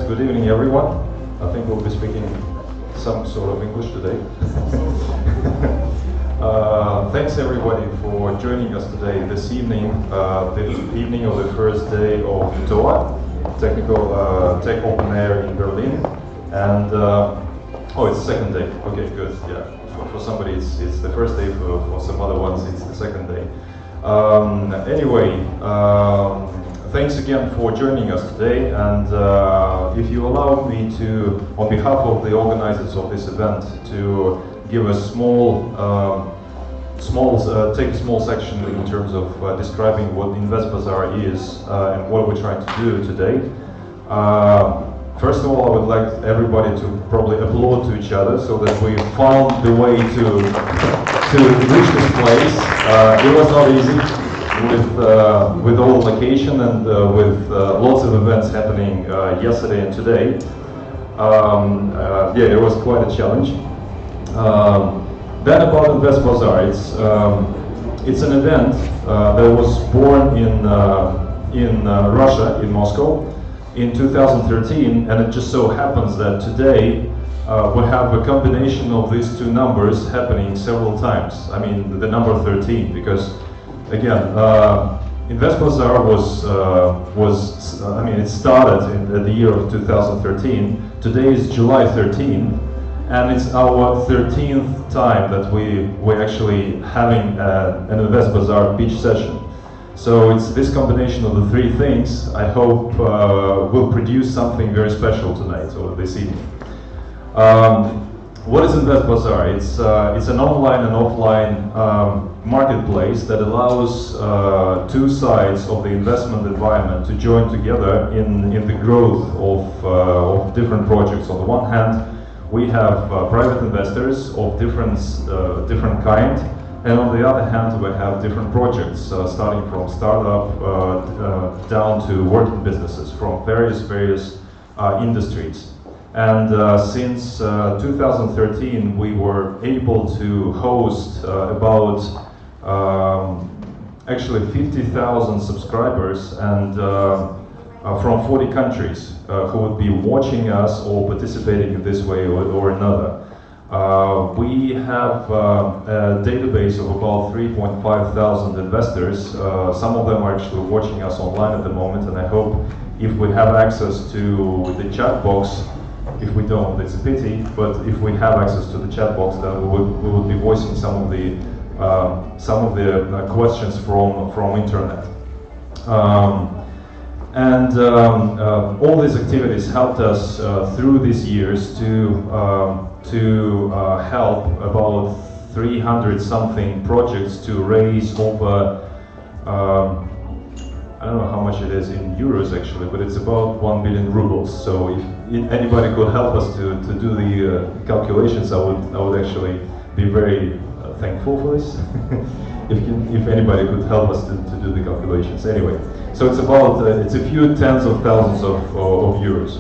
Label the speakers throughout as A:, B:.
A: Good evening, everyone. I think we'll be speaking some sort of English today. Thanks everybody for joining us today, this evening, the evening of the first day of TOA, Tech Open Air in Berlin. And, oh, it's the second day. Okay, good, yeah. For somebody it's the first day, for some other ones it's the second day. Anyway, thanks again for joining us today, and if you allow me to, on behalf of the organizers of this event, to give a take a small section in terms of describing what InvestBazar is and what we're trying to do today. First of all, I would like everybody to probably applaud to each other so that we found the way to reach this place. It was not easy. With all location and with lots of events happening yesterday and today. Yeah, it was quite a challenge. Then about InvestBazar, it's an event that was born in Russia, in Moscow, in 2013, and it just so happens that today we have a combination of these two numbers happening several times. I mean, the number 13, because again, InvestBazar it started in the year of 2013. Today is July 13, and it's our 13th time that we're actually having an InvestBazar pitch session. So it's this combination of the three things I hope will produce something very special tonight or this evening. What is InvestBazar? It's an online and offline marketplace that allows two sides of the investment environment to join together in the growth of different projects. On the one hand, we have private investors of different kind, and on the other hand, we have different projects starting from startup down to working businesses from various industries. And since 2013, we were able to host about actually 50,000 subscribers and from 40 countries who would be watching us or participating in this way or another. We have a database of about 3,500 investors. Some of them are actually watching us online at the moment, and I hope if we have access to the chat box, if we don't, it's a pity, but if we have access to the chat box, then we would be voicing some of the questions from internet. All these activities helped us through these years to help about 300 something projects to raise over I don't know how much it is in euros actually, but it's about 1 billion rubles. So if anybody could help us to do the calculations, I would actually be very thankful for this. if anybody could help us to do the calculations. Anyway, so it's about it's a few tens of thousands of euros.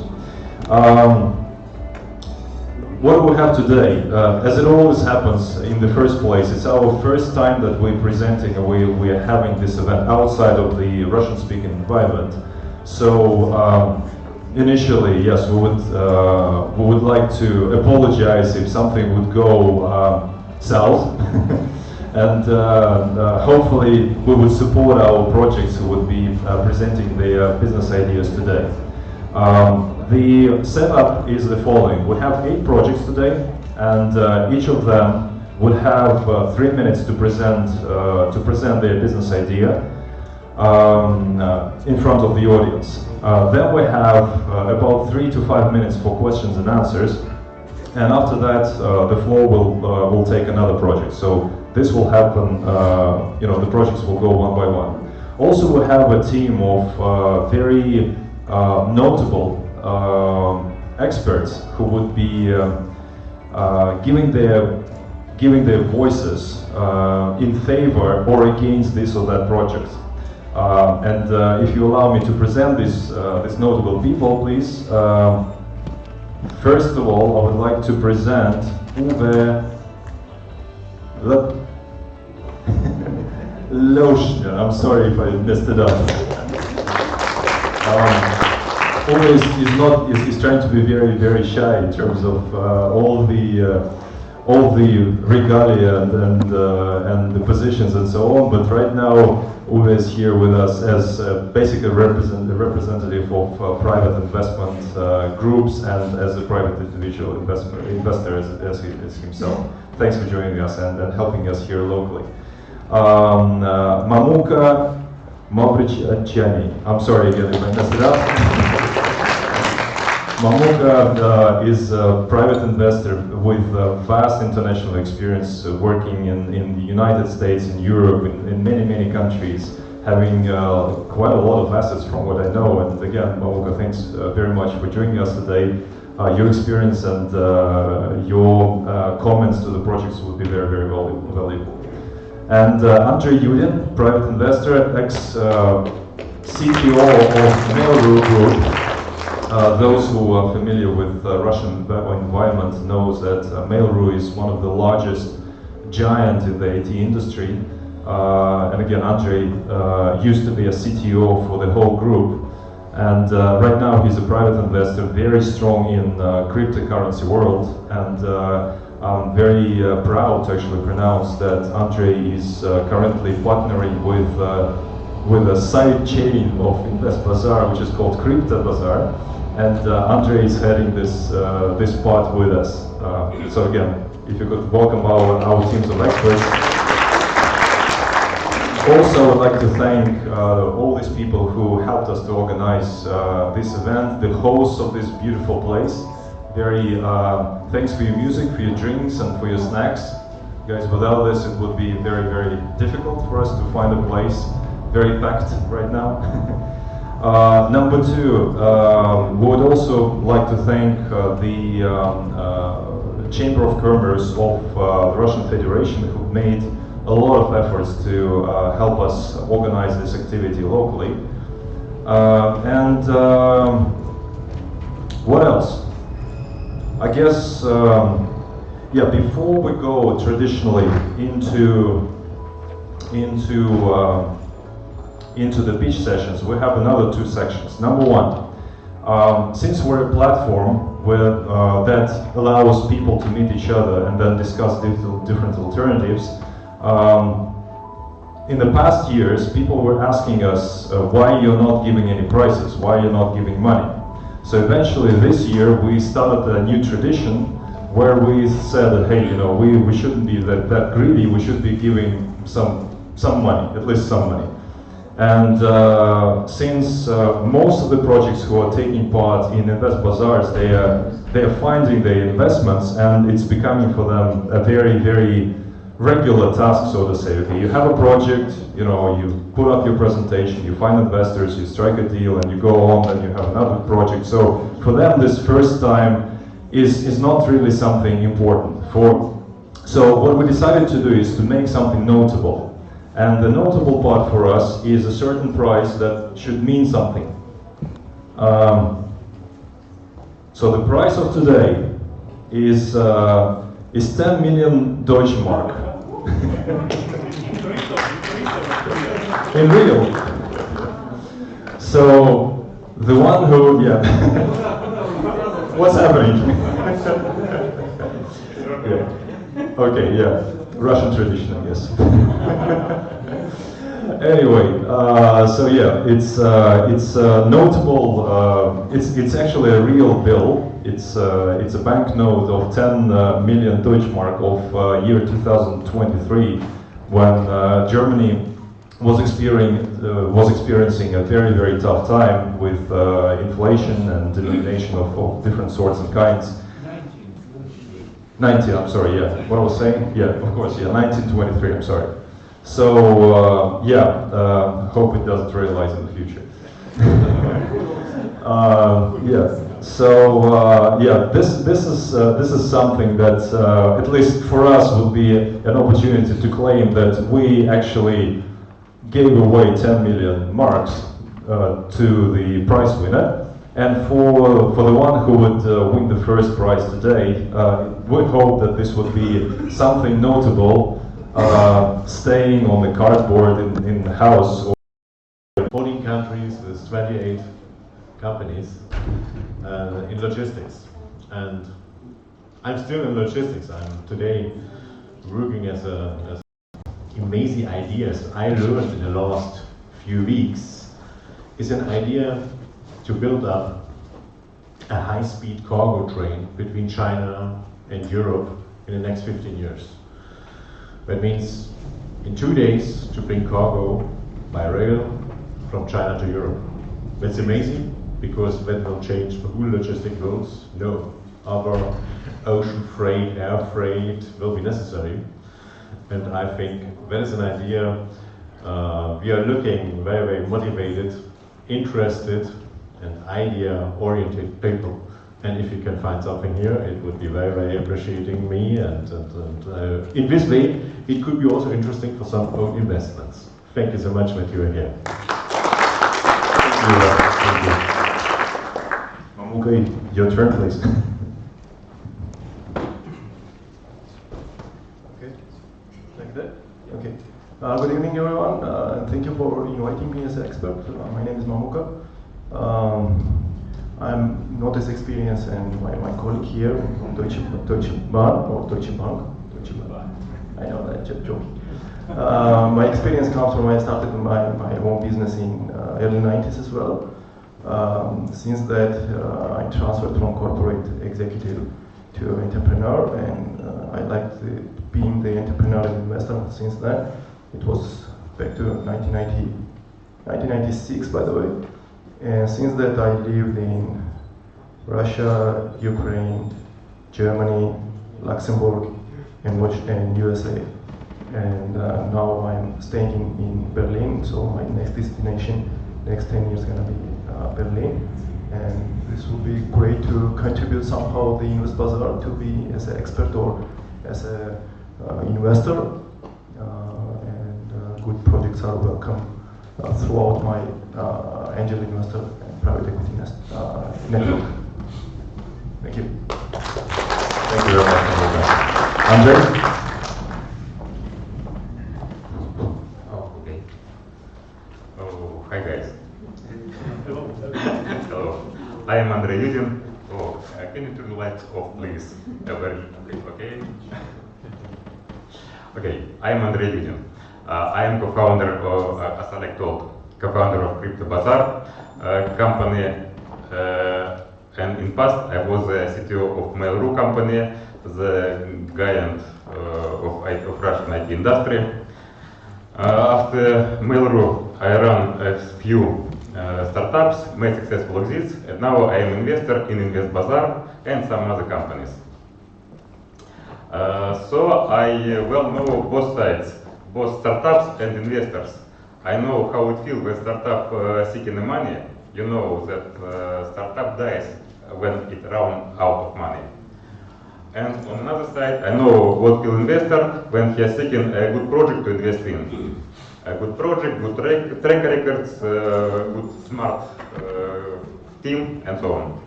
A: What we have today, as it always happens in the first place, it's our first time that we're presenting and we are having this event outside of the Russian-speaking environment. So initially, yes, we would like to apologize if something would go south, and hopefully we would support our projects who would be presenting their business ideas today. The setup is the following. We have 8 projects today, and each of them would have 3 minutes to present their business idea in front of the audience. Then we have about 3 to 5 minutes for questions and answers, and after that the floor will take another project. So this will happen. The projects will go one by one. Also, we have a team of very notable experts who would be giving their voices in favor or against this or that project. If you allow me to present these notable people, please. First of all, I would like to present Uwe Loschner. I'm sorry if I messed it up. Uwe is trying to be very shy in terms of all the regalia and the positions and so on. But right now, Uwe is here with us as basically a representative of private investment groups and as a private individual investor as himself. Thanks for joining us and helping us here locally. Mamuka Mavrichyani. I'm sorry again if I messed it up. Mamuka is a private investor with vast international experience working in the United States, in Europe, in many countries, having quite a lot of assets from what I know. And again, Mamuka, thanks very much for joining us today. Your experience and your comments to the projects would be very valuable. And Andrei Yudin, private investor, ex-CTO of Mail.ru Group. Those who are familiar with Russian environment knows that Mail.ru is one of the largest giant in the IT industry. And again, Andrei used to be a CTO for the whole group. And right now he's a private investor, very strong in cryptocurrency world. And I'm very proud to actually pronounce that Andrei is currently partnering with a side chain of InvestBazar, which is called CryptoBazar. And Andrei is heading this part with us. So again, if you could welcome our teams of experts. Also, I would like to thank all these people who helped us to organize this event, the hosts of this beautiful place. Very thanks for your music, for your drinks, and for your snacks. Guys, without this, it would be very, very difficult for us to find a place. Very packed right now. Number two, we would also like to thank the Chamber of Commerce of the Russian Federation, who made a lot of efforts to help us organize this activity locally. What else? I guess, yeah, before we go traditionally into the pitch sessions, we have another two sections. Number one, since we're a platform that allows people to meet each other and then discuss different alternatives, in the past years, people were asking us why you're not giving any prices, why you're not giving money. So eventually this year we started a new tradition where we said that, hey, you know, we shouldn't be that greedy, we should be giving some money, at least some money. And since most of the projects who are taking part in InvestBazars, they are finding their investments, and it's becoming for them a very, very regular task, so to say. Okay, you have a project, you know, you put up your presentation, you find investors, you strike a deal, and you go on, and you have another project. So for them, this first time is not really something important. So what we decided to do is to make something notable. And the notable part for us is a certain price that should mean something. So the price of today is 10 million Deutsche Mark. In real. So the one who, yeah. What's happening? Yeah. Okay, yeah. Russian tradition, I guess. Anyway, so yeah, it's notable. It's actually a real bill. It's a banknote of 10 million Deutsche Mark of year 2023, when Germany was experiencing a very, very tough time with inflation and denomination of different sorts and kinds. I'm sorry, yeah. What I was saying? Yeah, of course, yeah, 1923, I'm sorry. So, hope it doesn't realize in the future. This is something that, at least for us, would be an opportunity to claim that we actually gave away 10 million marks to the prize winner. And for the one who would win the first prize today, we hope that this would be something notable, staying on the cardboard in the house.
B: 14 countries with 28 companies in logistics. And I'm still in logistics. I'm today working as amazing ideas I learned in the last few weeks is an idea to build up a high-speed cargo train between China and Europe in the next 15 years. That means in 2 days to bring cargo by rail from China to Europe. That's amazing, because that will change the whole logistic roads. No other ocean freight, air freight will be necessary. And I think that is an idea. We are looking very, very motivated, interested, and idea-oriented people. And if you can find something here, it would be very, very appreciating me. And in this way, it could be also interesting for some own investments. Thank you so much that you are here. Thank you.
A: Okay, your turn, please.
C: Okay, like that? Okay. Good evening, everyone. Thank you for inviting me as an expert. My name is Mamuka. I'm not as experienced as my colleague here from Deutsche Bahn or Deutsche Bank. I know that, just joking. My experience comes from when I started my own business in early 90s as well. Since that, I transferred from corporate executive to entrepreneur, and I liked being the entrepreneur and investor since then. It was back to 1996, by the way. And since that, I lived in Russia, Ukraine, Germany, Luxembourg, and USA. And now I'm staying in Berlin, so my next destination, next 10 years, gonna be Berlin. And this will be great to contribute somehow the InvestBazar to be as an expert or as an investor. And good projects are welcome throughout my angel investor and private equity network. Thank you.
A: Thank you very much, Andre.
D: Okay. Oh, hi guys. Hello. I am Andrei Yudin. Oh, can you turn the lights off, please? Okay. Okay. I am Andrei Yudin. I am co-founder of, as Oleg told, co-founder of InvestBazar company. And in past, I was the CTO of Mail.ru company, the giant of Russian IT industry. After Mail.ru, I ran a few startups, made successful exits, and now I am investor in InvestBazar and some other companies. So I well know both sides, both startups and investors. I know how it feels when startup seeking the money. You know that startup dies when it runs out of money. And on another side, I know what will investor when he is seeking a good project to invest in. A good project, good track records, good smart team, and so on.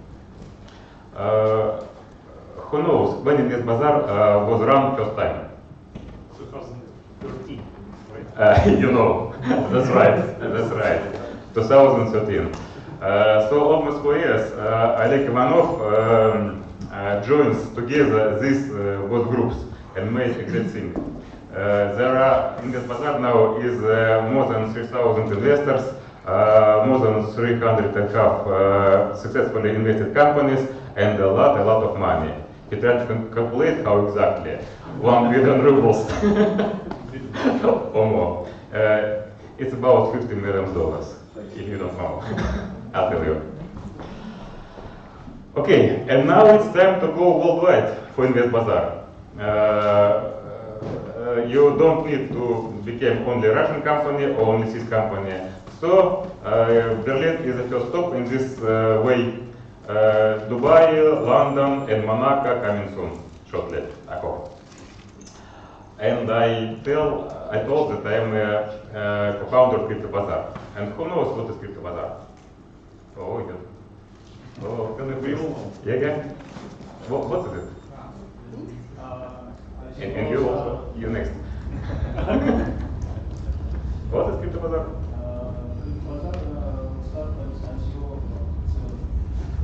D: Who knows when InvestBazar was run first time?
E: 2013, right?
D: You know, that's right, that's right, 2013. So almost 4 years, Oleg Ivanov joins together these both groups and made a great thing. There are InvestBazar now is more than 3,000 investors, more than 300 successfully invested companies, and a lot of money. He tried to calculate how exactly 1 billion rubles or more. It's about $50 million, if you don't know. I'll tell you. Okay, and now it's time to go worldwide for InvestBazar. You don't need to become only Russian company or only Swiss company. So Berlin is the first stop in this way. Dubai, London, and Monaco coming soon, shortly, I hope. And I told that I am a co-founder of InvestBazar. And who knows what is InvestBazar? Oh, yeah. Oh, can you please? Yeah. What is it? And you also? You next. What is InvestBazar?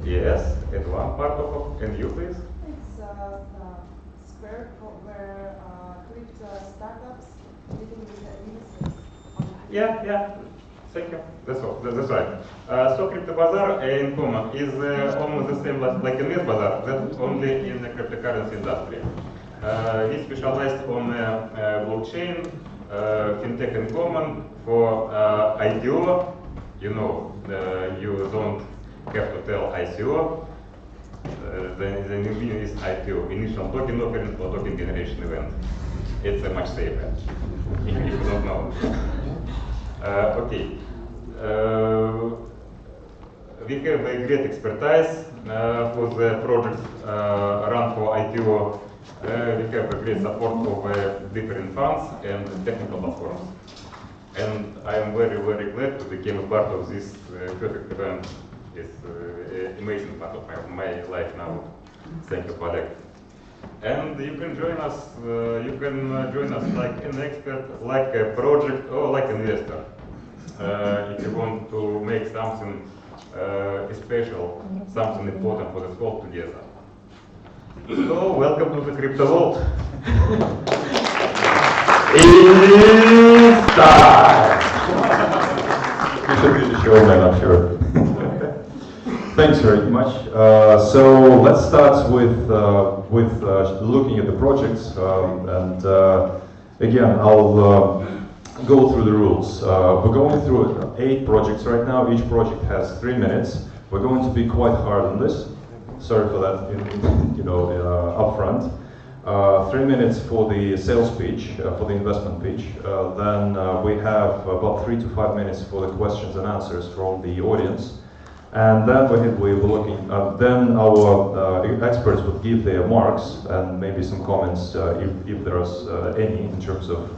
D: Yes, and one part of, and you please?
F: It's the square where crypto startups meeting with the investors.
D: Yeah. Thank you. That's all. That's right. So InvestBazar in common is almost the same like InvestBazar, that only in the cryptocurrency industry. We specialized on blockchain, fintech in common for IPO. You know, you don't have to tell ICO. The new meaning is IPO, initial token offering or token generation event. It's much safer, if you don't know. Okay. We have a great expertise for the projects run for IPO. We have a great support of different funds and technical platforms. And I am very glad to become a part of this perfect event. It's an amazing part of my life now. Thank you, Oleg. And you can join us. Like an expert, like a project, or like an investor. If you want to make something special, something important for the whole together. So, welcome to the crypto world.
A: It's time! You should be the showman, I'm sure. Thanks very much. So let's start with looking at the projects. And again, I'll go through the rules. We're going through 8 projects right now. Each project has 3 minutes. We're going to be quite hard on this. Sorry for that, up front. 3 minutes for the sales pitch, for the investment pitch. Then we have about 3 to 5 minutes for the questions and answers from the audience. And then we were looking. Then our experts would give their marks and maybe some comments, if there's any, in terms of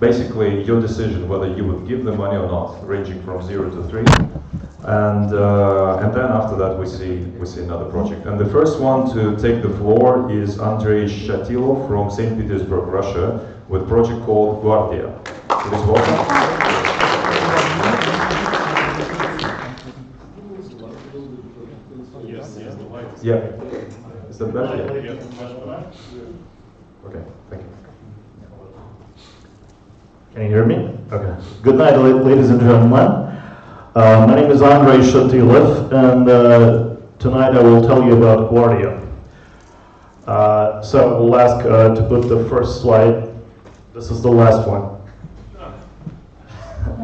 A: basically your decision whether you would give the money or not, ranging from 0 to 3. And then after that we see another project. And the first one to take the floor is Andrei Shatilov from St. Petersburg, Russia, with a project called Guardia. Please welcome. Yeah. Is that better? Yeah. Okay, thank you.
E: Can you hear me? Okay. Good night, ladies and gentlemen. My name is Andrei Shatilov, and tonight I will tell you about Guardia. So I will ask to put the first slide. This is the last one.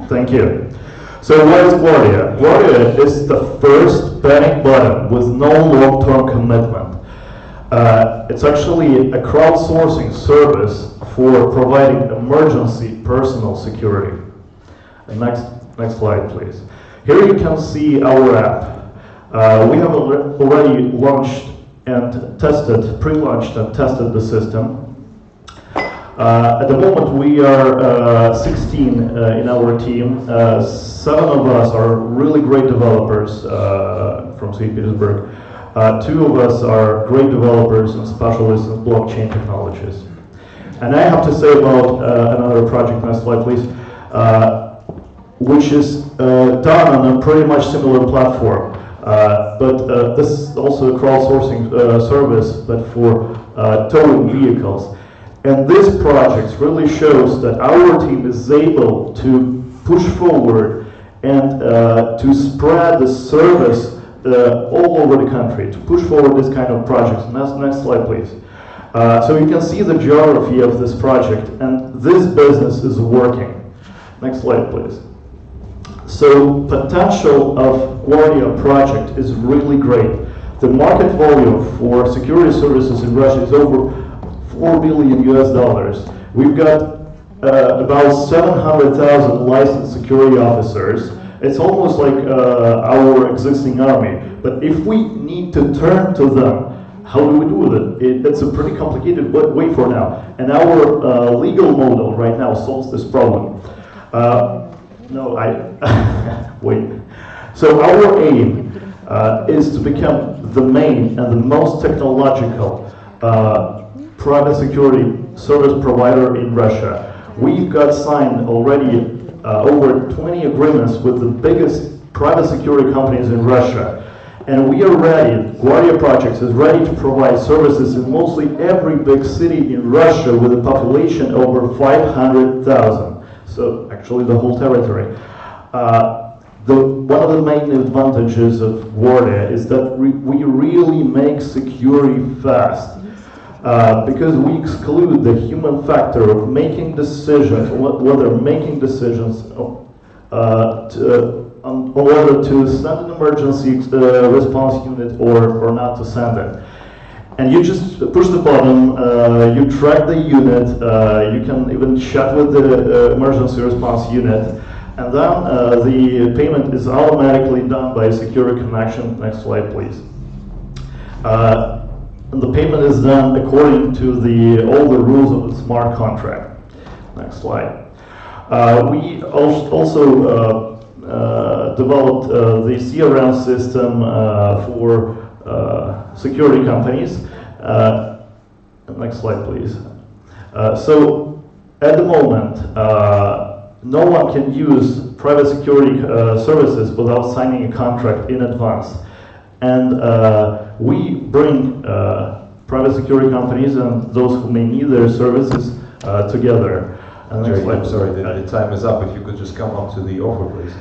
E: Thank you. So what is Guardia? Guardia is the first panic button with no long-term commitment. It's actually a crowdsourcing service for providing emergency personal security. And next slide, please. Here you can see our app. We have already launched and tested, pre-launched and tested the system. At the moment we are 16 in our team. 7 of us are really great developers from St. Petersburg. 2 of us are great developers and specialists in blockchain technologies. And I have to say about another project, next slide please, which is done on a pretty much similar platform. But this is also a crowdsourcing service, but for towing vehicles. And this project really shows that our team is able to push forward and to spread the service all over the country, to push forward this kind of projects. Next slide, please. So you can see the geography of this project, and this business is working. Next slide, please. So potential of Guardia project is really great. The market volume for security services in Russia is over $4 billion US. We've got about 700,000 licensed security officers. It's almost like our existing army. But if we need to turn to them, how do we do it? It's a pretty complicated way for now. And our legal model right now solves this problem. Wait. So our aim is to become the main and the most technological private security service provider in Russia. We've got signed already over 20 agreements with the biggest private security companies in Russia. And we are ready, Guardia Projects is ready to provide services in mostly every big city in Russia with a population over 500,000. So actually the whole territory. One of the main advantages of Guardia is that we really make security fast. Because we exclude the human factor of making decisions, whether making decisions on whether to send an emergency response unit or not to send it. And you just push the button, you track the unit, you can even chat with the emergency response unit, and then the payment is automatically done by a secure connection. Next slide, please. And the payment is done according to all the rules of the smart contract. Next slide. We also developed the CRM system for security companies. Next slide, please. So at the moment, no one can use private security services without signing a contract in advance. And we bring private security companies and those who may need their services together. And
A: Jerry, I'm sorry, the time is up. If you could just come up to the offer, please.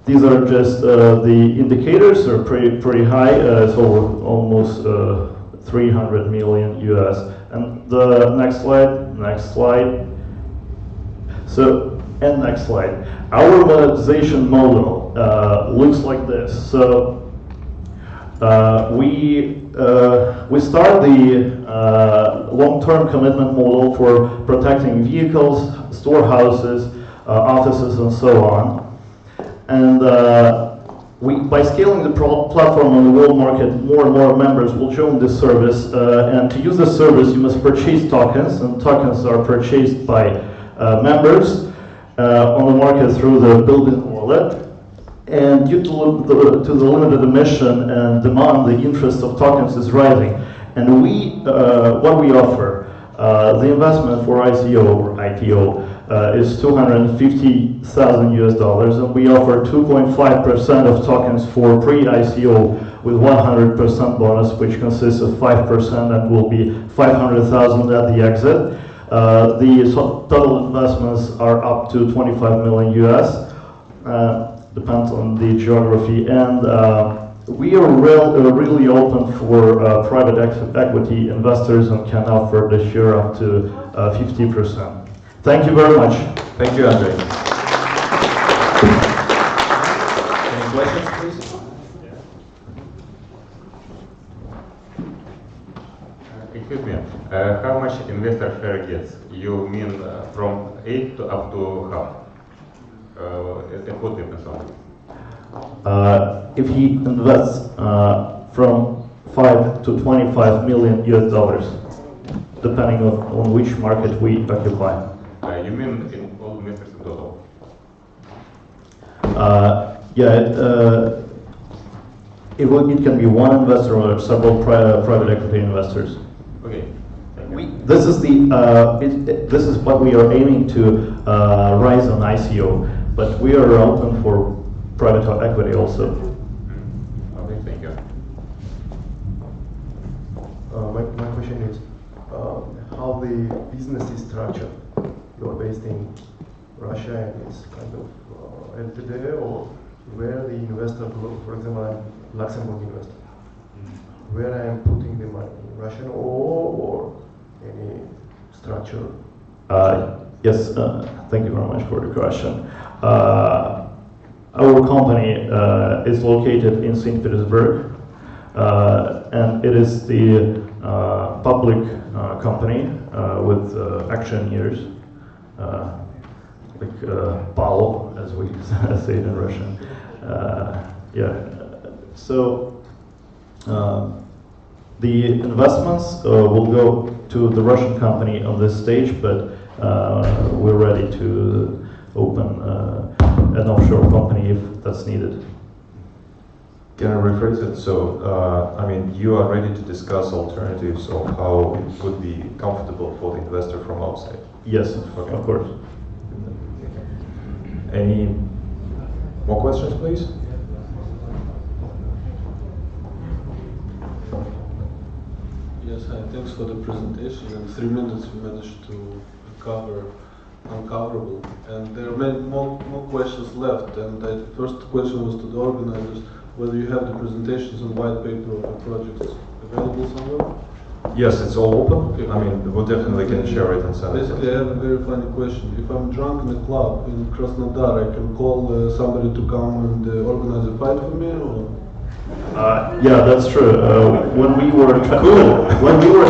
E: These are just the indicators are pretty high. It's over almost 300 million US. And the next slide. So, and next slide. Our monetization model looks like this. So we start the long-term commitment model for protecting vehicles, storehouses, offices, and so on. And by scaling the platform on the world market, more and more members will join this service. And to use this service, you must purchase tokens, and tokens are purchased by members on the market through the built-in wallet. And due to the limited emission and demand, the interest of tokens is rising. And what we offer, the investment for ICO or ITO is $250,000 US, and we offer 2.5% of tokens for pre-ICO with 100% bonus, which consists of 5% and will be 500,000 at the exit. The total investments are up to 25 million US. Depends on the geography, and we are really open for private equity investors and can offer the share up to 50%. Thank you very much.
A: Thank you, Andrei. Any questions, please?
D: Excuse me, how much investor share gets? You mean from 8 to up to half? At what difference only?
E: If he invests from 5 to 25 million US, depending on which market we occupy.
D: You mean in all investors in total?
E: It can be one investor or several private equity investors.
D: Okay.
E: This is what we are aiming to rise on ICO, but we are open for private equity also.
D: Okay, thank you.
C: My question is how the business is structured. You're based in Russia and it's kind of LTD, or where the investor goes. For example, I'm Luxembourg investor. Where I am putting the money, Russian or any structure?
E: Yes, thank you very much for the question. Our company is located in St. Petersburg, and it is the public company with actioneers, like Paul, as we say it in Russian. So the investments will go to the Russian company on this stage, but we're ready to open an offshore company if that's needed.
A: Can I rephrase it? So, I mean, you are ready to discuss alternatives of how it could be comfortable for the investor from outside?
E: Yes,
A: Okay.
E: of course.
A: Any more questions, please?
G: Yes, thanks for the presentation. In 3 minutes we managed to cover uncoverable, and there are many more questions left. And the first question was to the organizers, whether you have the presentations and white paper of the projects available somewhere?
A: Yes, it's all open.
G: Okay.
A: I mean, we definitely can share it and send it.
G: Basically, I have a very funny question. If I'm drunk in a club in Krasnodar, I can call somebody to come and organize a fight for me, or?
E: Yeah, that's true. When we were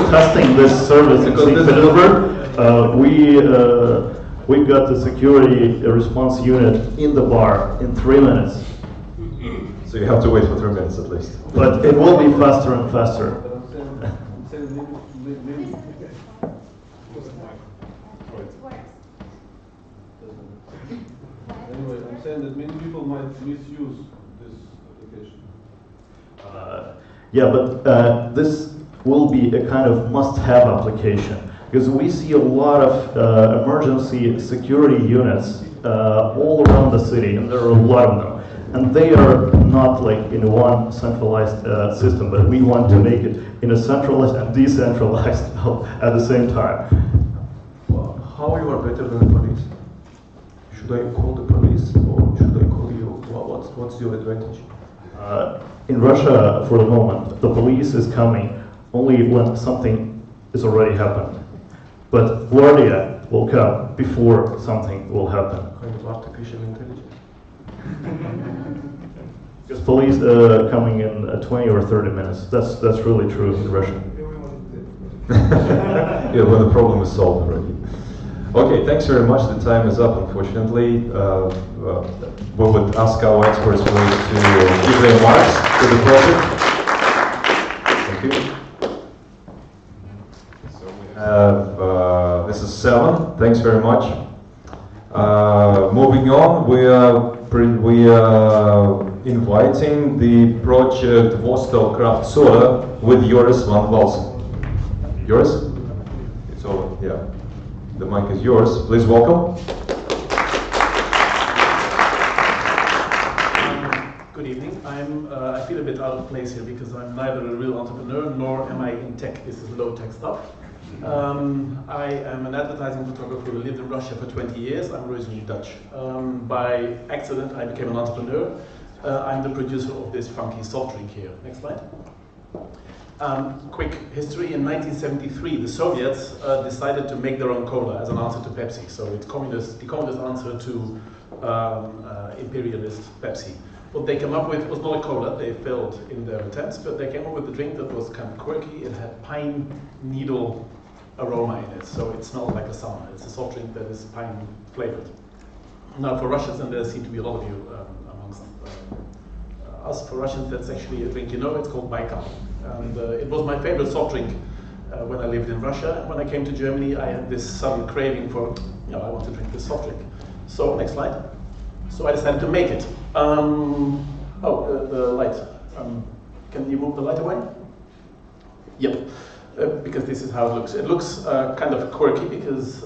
E: testing this service in St. Petersburg, we got the security response unit in the bar in 3 minutes.
A: So you have to wait for 3 minutes at least.
E: But it will be faster and faster.
G: Anyway, I'm saying that many people might misuse this application.
E: Yeah, but this will be a kind of must-have application, because we see a lot of emergency security units all around the city, and there are a lot of them. And they are not like in one centralized system, but we want to make it in a centralized and decentralized at the same time.
C: Well, how you are better than the police? Should I call the police or should I call you? Well, what's your advantage?
E: In Russia, for the moment, the police is coming only when something is already happened. But Guardia will come before something will happen.
C: Kind of artificial intelligence.
E: Because police coming in 20 or 30 minutes. That's really true in Russia.
A: Yeah, when the problem is solved already. Okay, thanks very much. The time is up, unfortunately. We would ask our experts please to give their marks to the project. Thank you. So we have, this is 7. Thanks very much. Moving on, we are inviting the project Vostok Craft Soda with Joris van Walsen. Yours? It's all, yeah. The mic is yours. Please welcome.
H: Good evening. I feel a bit out of place here because I'm neither a real entrepreneur nor am I in tech. This is low-tech stuff. I am an advertising photographer who lived in Russia for 20 years. I'm originally Dutch. By accident, I became an entrepreneur. I'm the producer of this funky soft drink here. Next slide. Quick history, in 1973 the Soviets decided to make their own cola as an answer to Pepsi. So it's the communist answer to imperialist Pepsi. What they came up with was not a cola, they failed in their attempts, but they came up with a drink that was kind of quirky. It had pine needle aroma in it, so it smelled like a sauna. It's a soft drink that is pine flavored. Now for Russians, and there seem to be a lot of you amongst us, for Russians that's actually a drink you know, it's called Baikal. And it was my favorite soft drink when I lived in Russia. When I came to Germany, I had this sudden craving for, I want to drink this soft drink. So, next slide. So I decided to make it. The light. Can you move the light away? Yep. Because this is how it looks. It looks kind of quirky because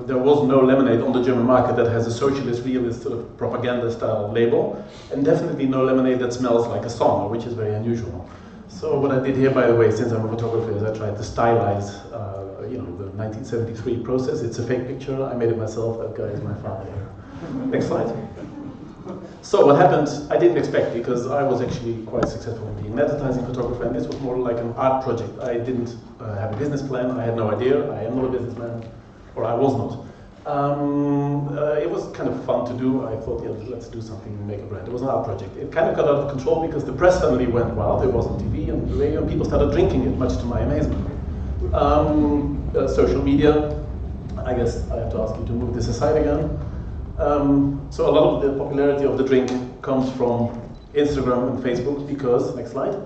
H: there was no lemonade on the German market that has a socialist, realist sort of propaganda style label, and definitely no lemonade that smells like a sauna, which is very unusual. So what I did here, by the way, since I'm a photographer, is I tried to stylize, the 1973 process. It's a fake picture. I made it myself. That guy is my father. Next slide. So what happened, I didn't expect, because I was actually quite successful in being an advertising photographer, and this was more like an art project. I didn't have a business plan. I had no idea. I am not a businessman, or I was not. It was kind of fun to do. I thought, let's do something and make a brand. It was an art project. It kind of got out of control because the press suddenly went wild. It was on TV and the radio, and people started drinking it, much to my amazement. Social media, I guess I have to ask you to move this aside again. So a lot of the popularity of the drink comes from Instagram and Facebook because, next slide.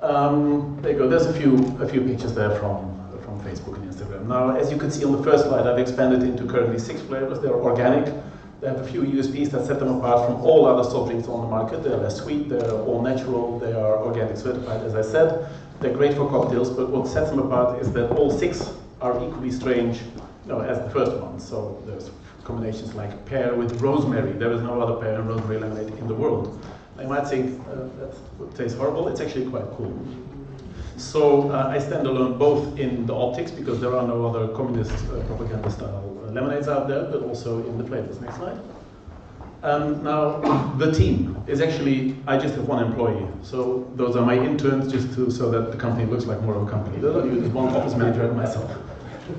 H: There you go, there's a few pictures there from Facebook and Instagram. Now, as you can see on the first slide, I've expanded into currently 6 flavors. They're organic. They have a few USPs that set them apart from all other soft drinks on the market. They're less sweet, they're all natural, they are organic certified, as I said. They're great for cocktails, but what sets them apart is that all 6 are equally strange, as the first one. So there's combinations like pear with rosemary. There is no other pear and rosemary lemonade in the world. I might think that tastes horrible. It's actually quite cool. So I stand alone both in the optics, because there are no other communist propaganda style lemonades out there, but also in the flavors. Next slide. Now, the team is actually, I just have 1 employee. So those are my interns, so that the company looks like more of a company. There's 1 office manager and myself.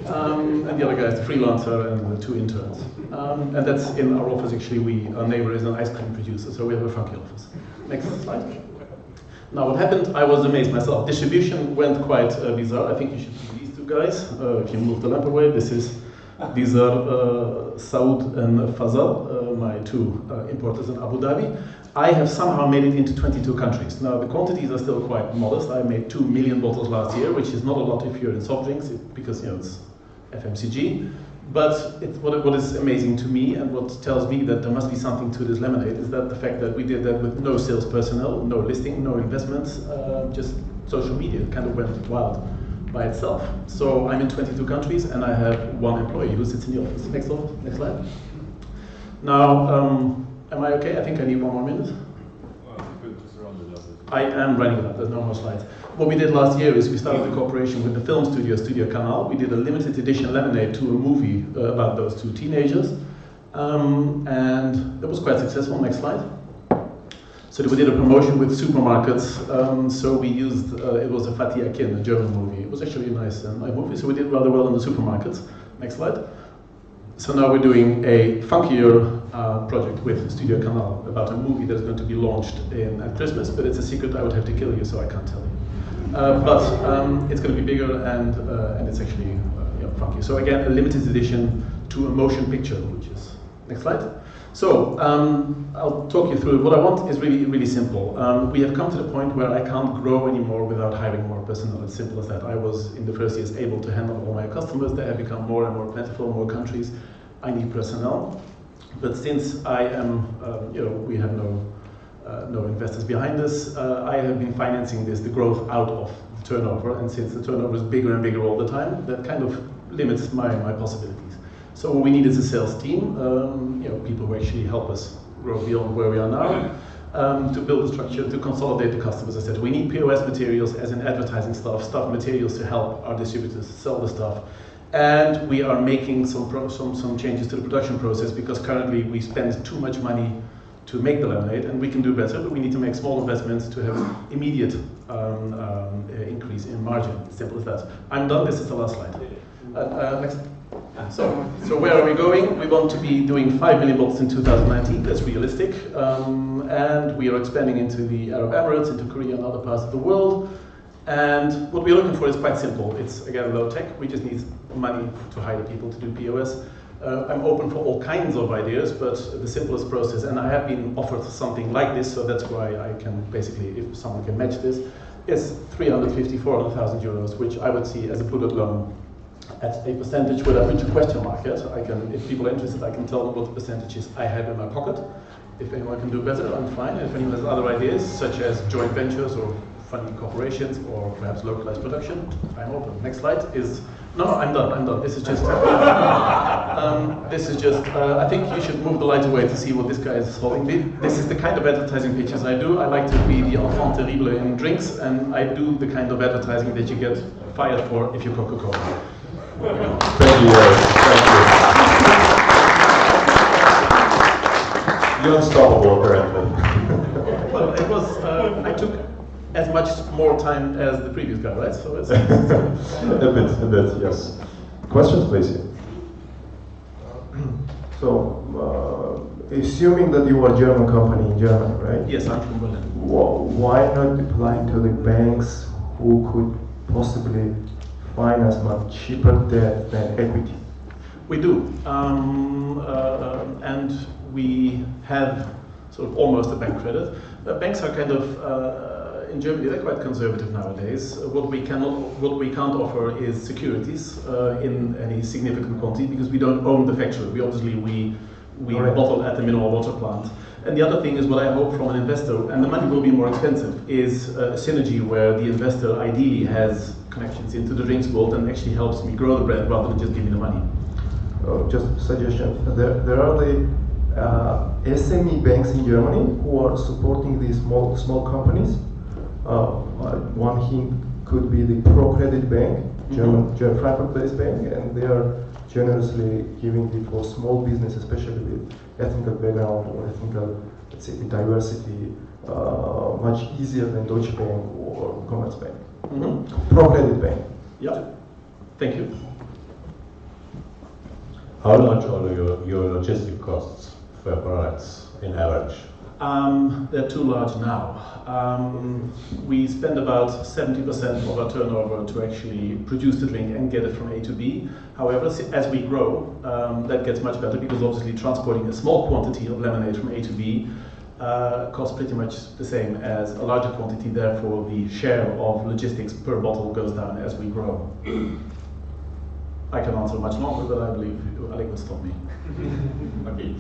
H: And the other guy is the freelancer and the 2 interns. And that's in our office. Actually, our neighbor is an ice cream producer, so we have a funky office. Next slide. Now, what happened, I was amazed myself. Distribution went quite bizarre. I think you should see these 2 guys. If you move the lamp away, these are Saud and Fazal, my 2 importers in Abu Dhabi. I have somehow made it into 22 countries. Now, the quantities are still quite modest. I made 2 million bottles last year, which is not a lot if you're in soft drinks, because it's FMCG. But what is amazing to me, and what tells me that there must be something to this lemonade, is that the fact that we did that with no sales personnel, no listing, no investments, just social media. It kind of went wild by itself. So I'm in 22 countries, and I have 1 employee who sits in the office. Next slide. Now, am I okay? I think I need 1 more minute. I am running it up, there's no more slides. What we did last year is we started a cooperation with the film studio, Studio Canal. We did a limited edition lemonade to a movie about those 2 teenagers. And that was quite successful. Next slide. So we did a promotion with supermarkets. So we used, it was a Fatih Akin, a German movie. It was actually a nice movie, so we did rather well in the supermarkets. Next slide. So now we're doing a funkier project with Studio Canal about a movie that's going to be launched at Christmas, but it's a secret. I would have to kill you, so I can't tell you. But it's going to be bigger and it's actually funky. So again, a limited edition to a motion picture, which is next slide. So I'll talk you through it. What I want is really, really simple. We have come to the point where I can't grow anymore without hiring more personnel. It's simple as that. I was in the first years able to handle all my customers. They have become more and more plentiful, more countries. I need personnel. But since I am, we have no investors behind us, I have been financing the growth out of the turnover. And since the turnover is bigger and bigger all the time, that kind of limits my possibilities. So what we need is a sales team, people who actually help us grow beyond where we are now, to build a structure, to consolidate the customers. I said we need POS materials as in advertising stuff materials to help our distributors sell the stuff. And we are making some changes to the production process because currently we spend too much money to make the lemonade, and we can do better, but we need to make small investments to have immediate increase in margin. Simple as that. I'm done. This is the last slide. Next. So where are we going? We want to be doing 5 million bottles in 2019. That's realistic. And we are expanding into the Arab Emirates, into Korea and other parts of the world. And what we're looking for is quite simple. It's, again, low tech. We just need money to hire people to do POS. I'm open for all kinds of ideas, but the simplest process, and I have been offered something like this, so that's why I can basically, if someone can match this, is 350, 400,000 euros, which I would see as a bullet loan at a percentage where I put a question mark. Yes, I can, if people are interested, I can tell them what the percentages I have in my pocket. If anyone can do better, I'm fine. If anyone has other ideas, such as joint ventures or funding corporations or perhaps localized production, I'm open. Next slide is, no, I'm done. This is just, I think you should move the light away to see what this guy is holding. This is the kind of advertising pictures I do. I like to be the enfant terrible in drinks, and I do the kind of advertising that you get fired for if you're Coca-Cola.
A: Thank you. You're unstoppable, apparently.
H: Well, it was, I took as much more time as the previous guy, right? So it's
A: a bit, yes. Questions, please.
C: So, assuming that you are a German company in Germany, right?
H: Yes, I'm from Berlin.
C: Why not applying to the banks who could possibly finance much cheaper debt than equity?
H: We do, and we have sort of almost a bank credit. Banks are kind of in Germany, they're quite conservative nowadays. What we can't offer is securities in any significant quantity because we don't own the factory. We bottle at the mineral water plant. And the other thing is what I hope from an investor, and the money will be more expensive, is a synergy where the investor ideally has connections into the drinks world and actually helps me grow the brand rather than just give me the money.
C: Just a suggestion. There are the SME banks in Germany who are supporting these small companies. One hint could be the ProCredit Bank, German Frankfurt-based bank, and they are generously giving it for small business, especially with ethnic background or ethnic, let's say, diversity, much easier than Deutsche Bank or Commerzbank. ProCredit Bank.
H: Yeah. Thank you.
B: How large are your logistic costs for products in average?
H: They're too large now. We spend about 70% of our turnover to actually produce the drink and get it from A to B. However, as we grow, that gets much better because obviously transporting a small quantity of lemonade from A to B costs pretty much the same as a larger quantity. Therefore, the share of logistics per bottle goes down as we grow. I can answer much longer, but I believe Oleg will stop me.
D: Okay.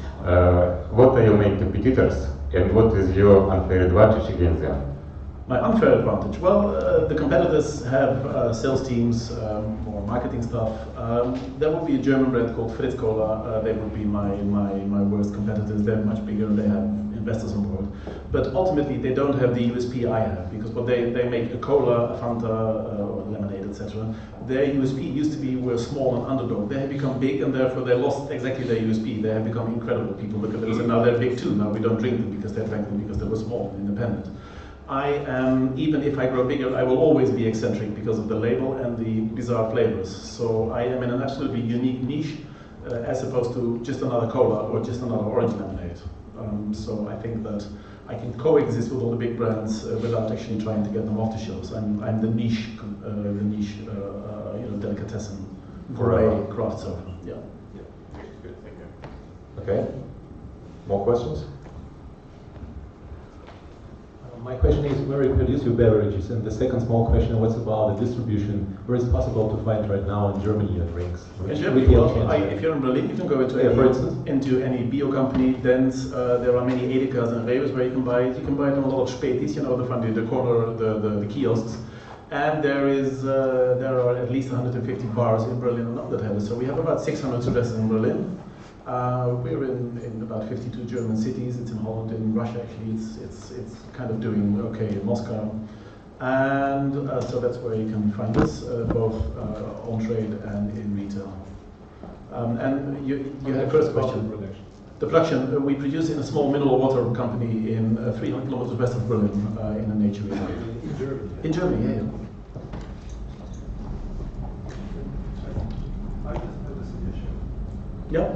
D: What are your main competitors, and what is your unfair advantage against them?
H: My unfair advantage? Well, the competitors have sales teams, more marketing stuff. There will be a German brand called Fritz Cola. They would be my worst competitors. They're much bigger and they have investors on board. But ultimately, they don't have the USP I have because what they make a cola, a Fanta, or lemonade, etc. Their USP used to be we're small and underdog. They have become big and therefore they lost exactly their USP. They have become incredible. People look at them and say, now they're big too. Now we don't drink them because they drank them because they were small and independent. I am, even if I grow bigger, I will always be eccentric because of the label and the bizarre flavors. So I am in an absolutely unique niche. as opposed to just another cola or just another orange lemonade. So I think that I can coexist with all the big brands without actually trying to get them off the shelves. I'm the niche, delicatessen gourmet craft soda. Yeah.
D: Good, thank you.
A: Okay. More questions?
I: My question is, where you produce your beverages? And the second small question, what's about the distribution? Where is it possible to find right now in Germany your drinks?
H: In Germany, if you're in Berlin, you can go into any bio company. Then there are many Edekas and Reves where you can buy it. You can buy it on a lot of Spätis, the corner, the kiosks. And there are at least 150 bars in Berlin that have it. So we have about 600 addresses in Berlin. We're in about 52 German cities. It's in Holland, in Russia actually. It's kind of doing okay in Moscow, and so that's where you can find us both on trade and in retail. And you had a first question. The production we produce in a small mineral water company in 300 kilometers west of Berlin in a nature reserve.
I: In Germany.
H: In Germany, yeah.
J: I just had a suggestion.
H: Yeah.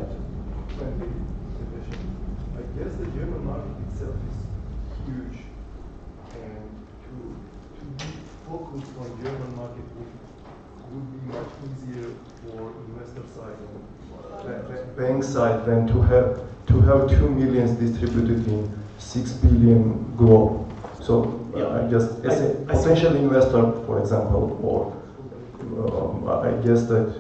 J: I guess the German market itself is huge, and to be focused on German market would be much easier for investor side and
C: bank side than to have 2 million distributed in 6 billion globe. So I guess as a potential investor, for example, or I guess that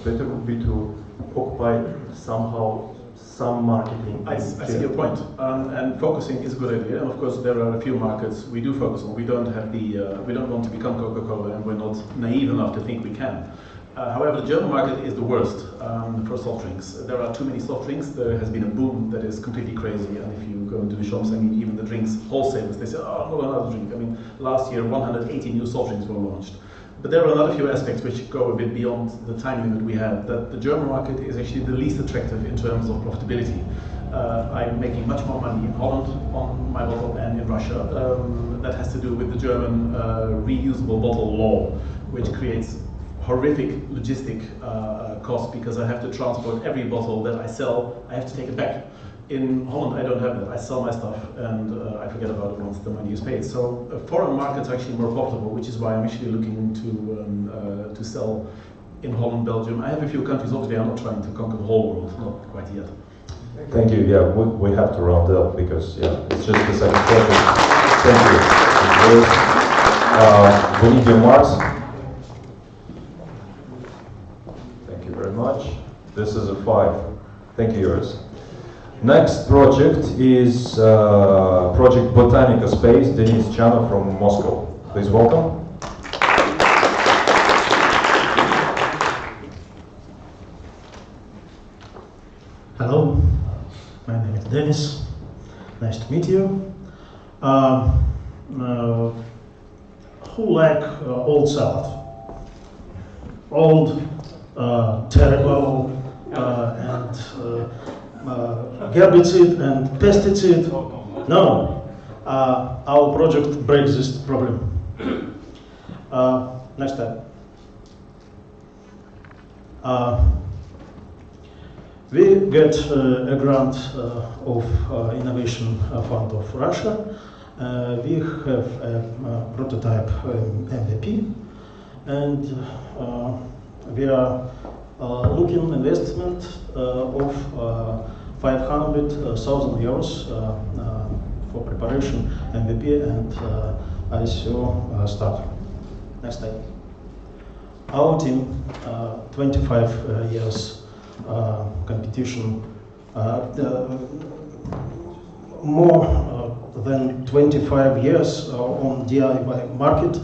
C: better would be to occupy somehow some marketing.
H: I see your point, and focusing is a good idea. And of course, there are a few markets we do focus on. We don't have we don't want to become Coca-Cola, and we're not naive enough to think we can. However, the German market is the worst for soft drinks. There are too many soft drinks. There has been a boom that is completely crazy. And if you go into the shops, I mean, even the drinks wholesalers, they say, "Oh, not another drink." I mean, last year 180 new soft drinks were launched. But there are another few aspects which go a bit beyond the time limit we have. That the German market is actually the least attractive in terms of profitability. I'm making much more money in Holland on my bottle and in Russia. That has to do with the German reusable bottle law, which creates horrific logistic costs because I have to transport every bottle that I sell. I have to take it back. In Holland, I don't have that. I sell my stuff and I forget about it once the money is paid. So foreign markets are actually more profitable, which is why I'm actually looking to sell in Holland, Belgium. I have a few countries. Obviously, I'm not trying to conquer the whole world, not quite yet.
A: Thank you. Yeah, we have to round up because it's just the second question. Thank you. We need your marks. Thank you very much. This is a 5. Thank you, yours. Next project is Project Botanica Space, Denis Chanov from Moscow. Please welcome.
K: Hello, my name is Denis. Nice to meet you. Who like old salad? Old, terrible, and herbicide and pesticide. No, our project breaks this problem. Next step. We get a grant of Innovation Fund of Russia. We have a prototype MVP, and we are looking investment of 500,000 euros for preparation MVP and ICO start. Next slide. Our team, 25 years competition, more than 25 years on DIY market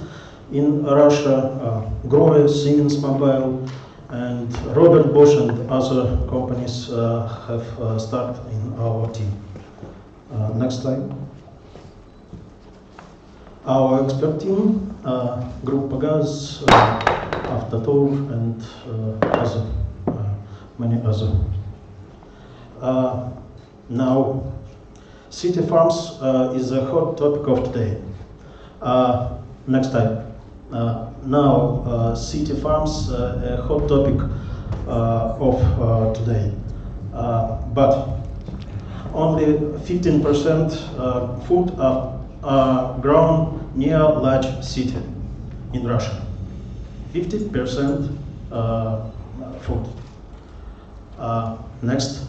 K: in Russia, Grohe, Siemens Mobile, and Robert Bosch and other companies have started in our team. Next slide. Our expert team, Group Pagaz, Avtotor, and many other. Now, city farms is a hot topic of today. Next slide. Now, city farms, a hot topic of today. but only 15% food are grown near large city in Russia. 50% food. Next.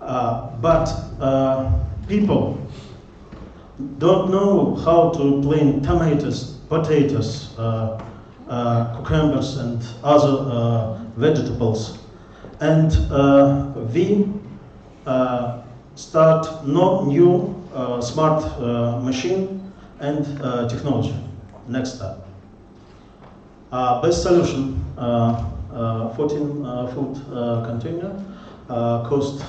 K: But people don't know how to plant tomatoes, potatoes, cucumbers and other vegetables. And we start no new smart machine and technology. Next step. Best solution, 14 food container, cost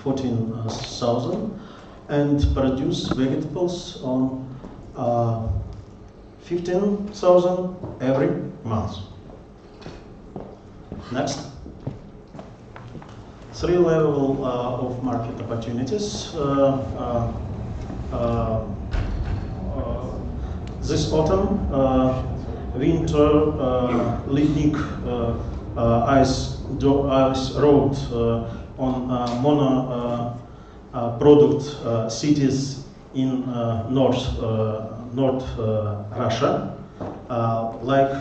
K: 14,000 and produce vegetables on 15,000 every month. Next. 3 levels of market opportunities. This autumn, winter leading ice road on mono product cities in North Russia, like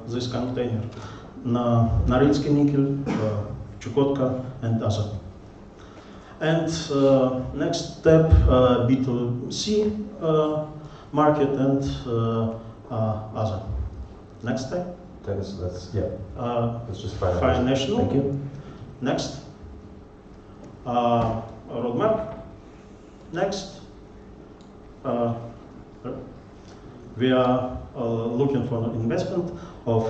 K: this container, Norilsk nickel, Chukotka, and other. And next step, B2C market and other. Next step.
A: Let's just
K: Fine national.
A: Thank you.
K: Next. Roadmap. Next. We are looking for an investment of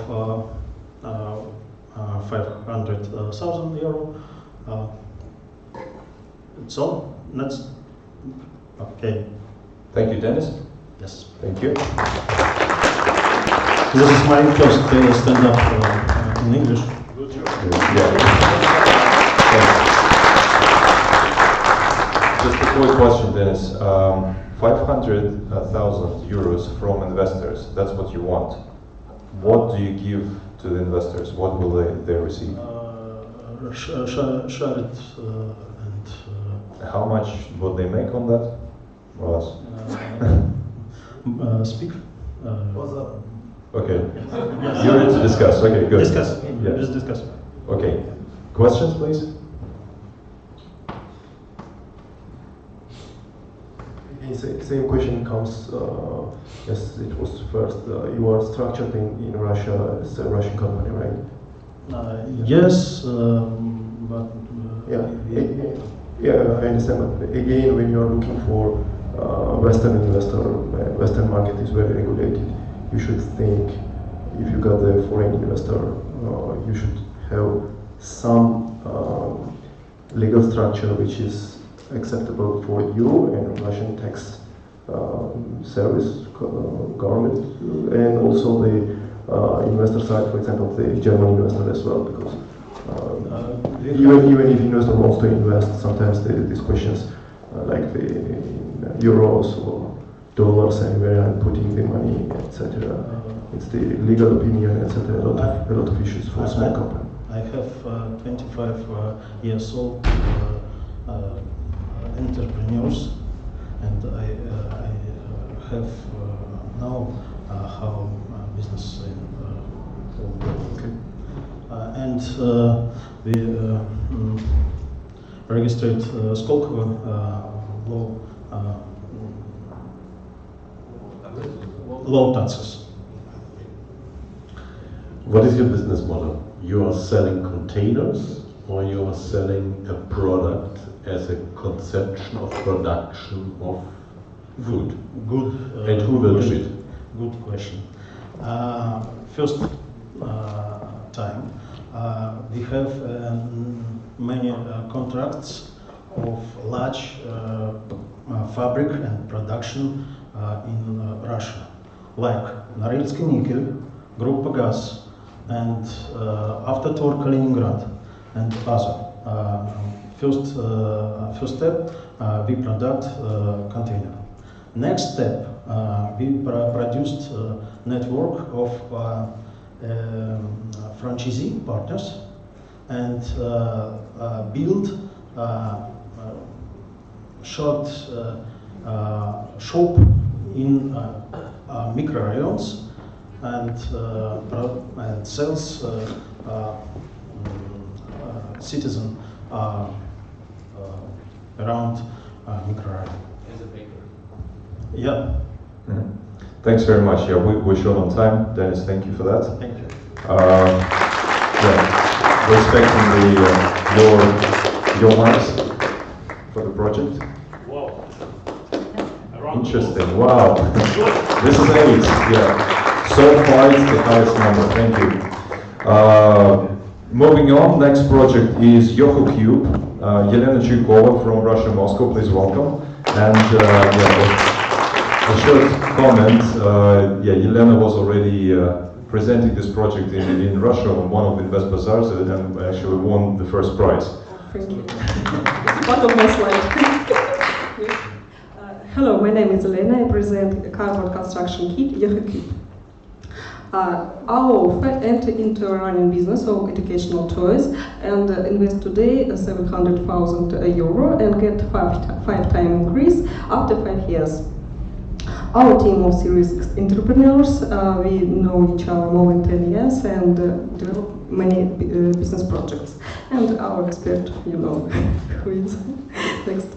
K: 500,000 euro. It's all. Next. Okay.
A: Thank you, Dennis.
K: Yes.
A: Thank you.
K: This is my first stand-up in English.
A: Good job. Just a quick question, Dennis. 500,000 euros from investors, that's what you want. What do you give to the investors? What will they receive?
K: Share it and...
A: How much would they make on that? Well,
K: speak.
A: Okay. You're ready to discuss. Okay, good.
K: Discuss.
A: Yeah.
K: Let's discuss.
A: Okay. Questions, please?
C: Same question comes, yes, it was first, you are structured in Russia as a Russian company, right?
K: Yes, but...
C: Yeah, I understand, but again, when you are looking for Western investor, Western market is very regulated. You should think, if you got the foreign investor, you should have some legal structure which is acceptable for you and Russian tax service, government, and also the investor side, for example, the German investor as well, because even if investor wants to invest, sometimes these questions like the euros or dollars and where I'm putting the money, etc. It's the legal opinion, etc. A lot of issues for a small company.
K: I have 25 years old entrepreneurs, and I have know how business and we registered Skolkovo low taxes.
B: What is your business model? You are selling containers, or you are selling a product as a conception of production of food?
K: Good.
B: And who will do it?
K: Good question. First time we have many contracts of large fabric and production in Russia, like Norilsk nickel, Группа Gas, and Avtotor Kaliningrad, and other. First step, we product container. Next step, we produced network of franchisee partners and build short shop in microrayons and sells citizen around microrayon.
H: As a baker.
K: Yeah.
A: Mhm. Thanks very much. Yeah, we're short on time. Dennis, thank you for that.
K: Thank you.
A: Yeah, we're expecting your marks for the project.
L: Wow.
A: Interesting. Wow. This is 8. Yeah. So far, it's the highest number. Thank you. Moving on, next project is Yoho Cube. Yelena Chikova from Russia, Moscow. Please welcome. And a short comment. Yelena was already presenting this project in Russia on one of the InvestBazars and actually won the first prize.
M: Thank you. It's part of my slide. Hello, my name is Elena. I present a cardboard construction kit, Yoho Cube. Our offer enter into a running business of educational toys and invest today 700,000 euro and get five time increase after 5 years. Our team of serious entrepreneurs, we know each other more than 10 years and develop many business projects. And our expert, you know, who is next.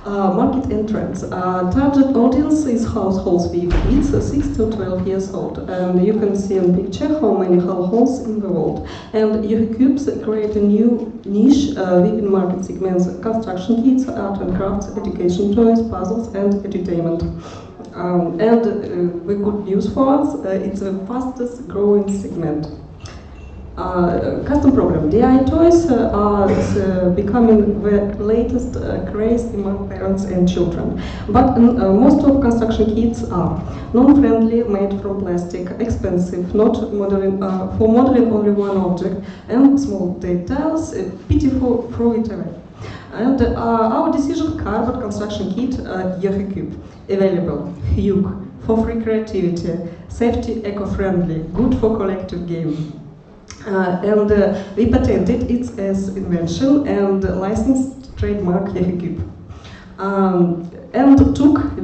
M: Market entrance. Target audience is households with kids 6 to 12 years old. And you can see in picture how many households in the world. And Yoho Cubes create a new niche within market segments: construction kits, art and crafts, education toys, puzzles, and entertainment. The good news for us, it's the fastest growing segment. Custom program DI toys are becoming the latest craze among parents and children. But most of construction kits are non-friendly, made from plastic, expensive, not modeling, for modeling only one object, and small details, pity for throw it away. And our decision: cardboard construction kit Yoho Cube, available, huge, for free creativity, safety, eco-friendly, good for collective game. We patented it as invention and licensed trademark Yoho Cube. And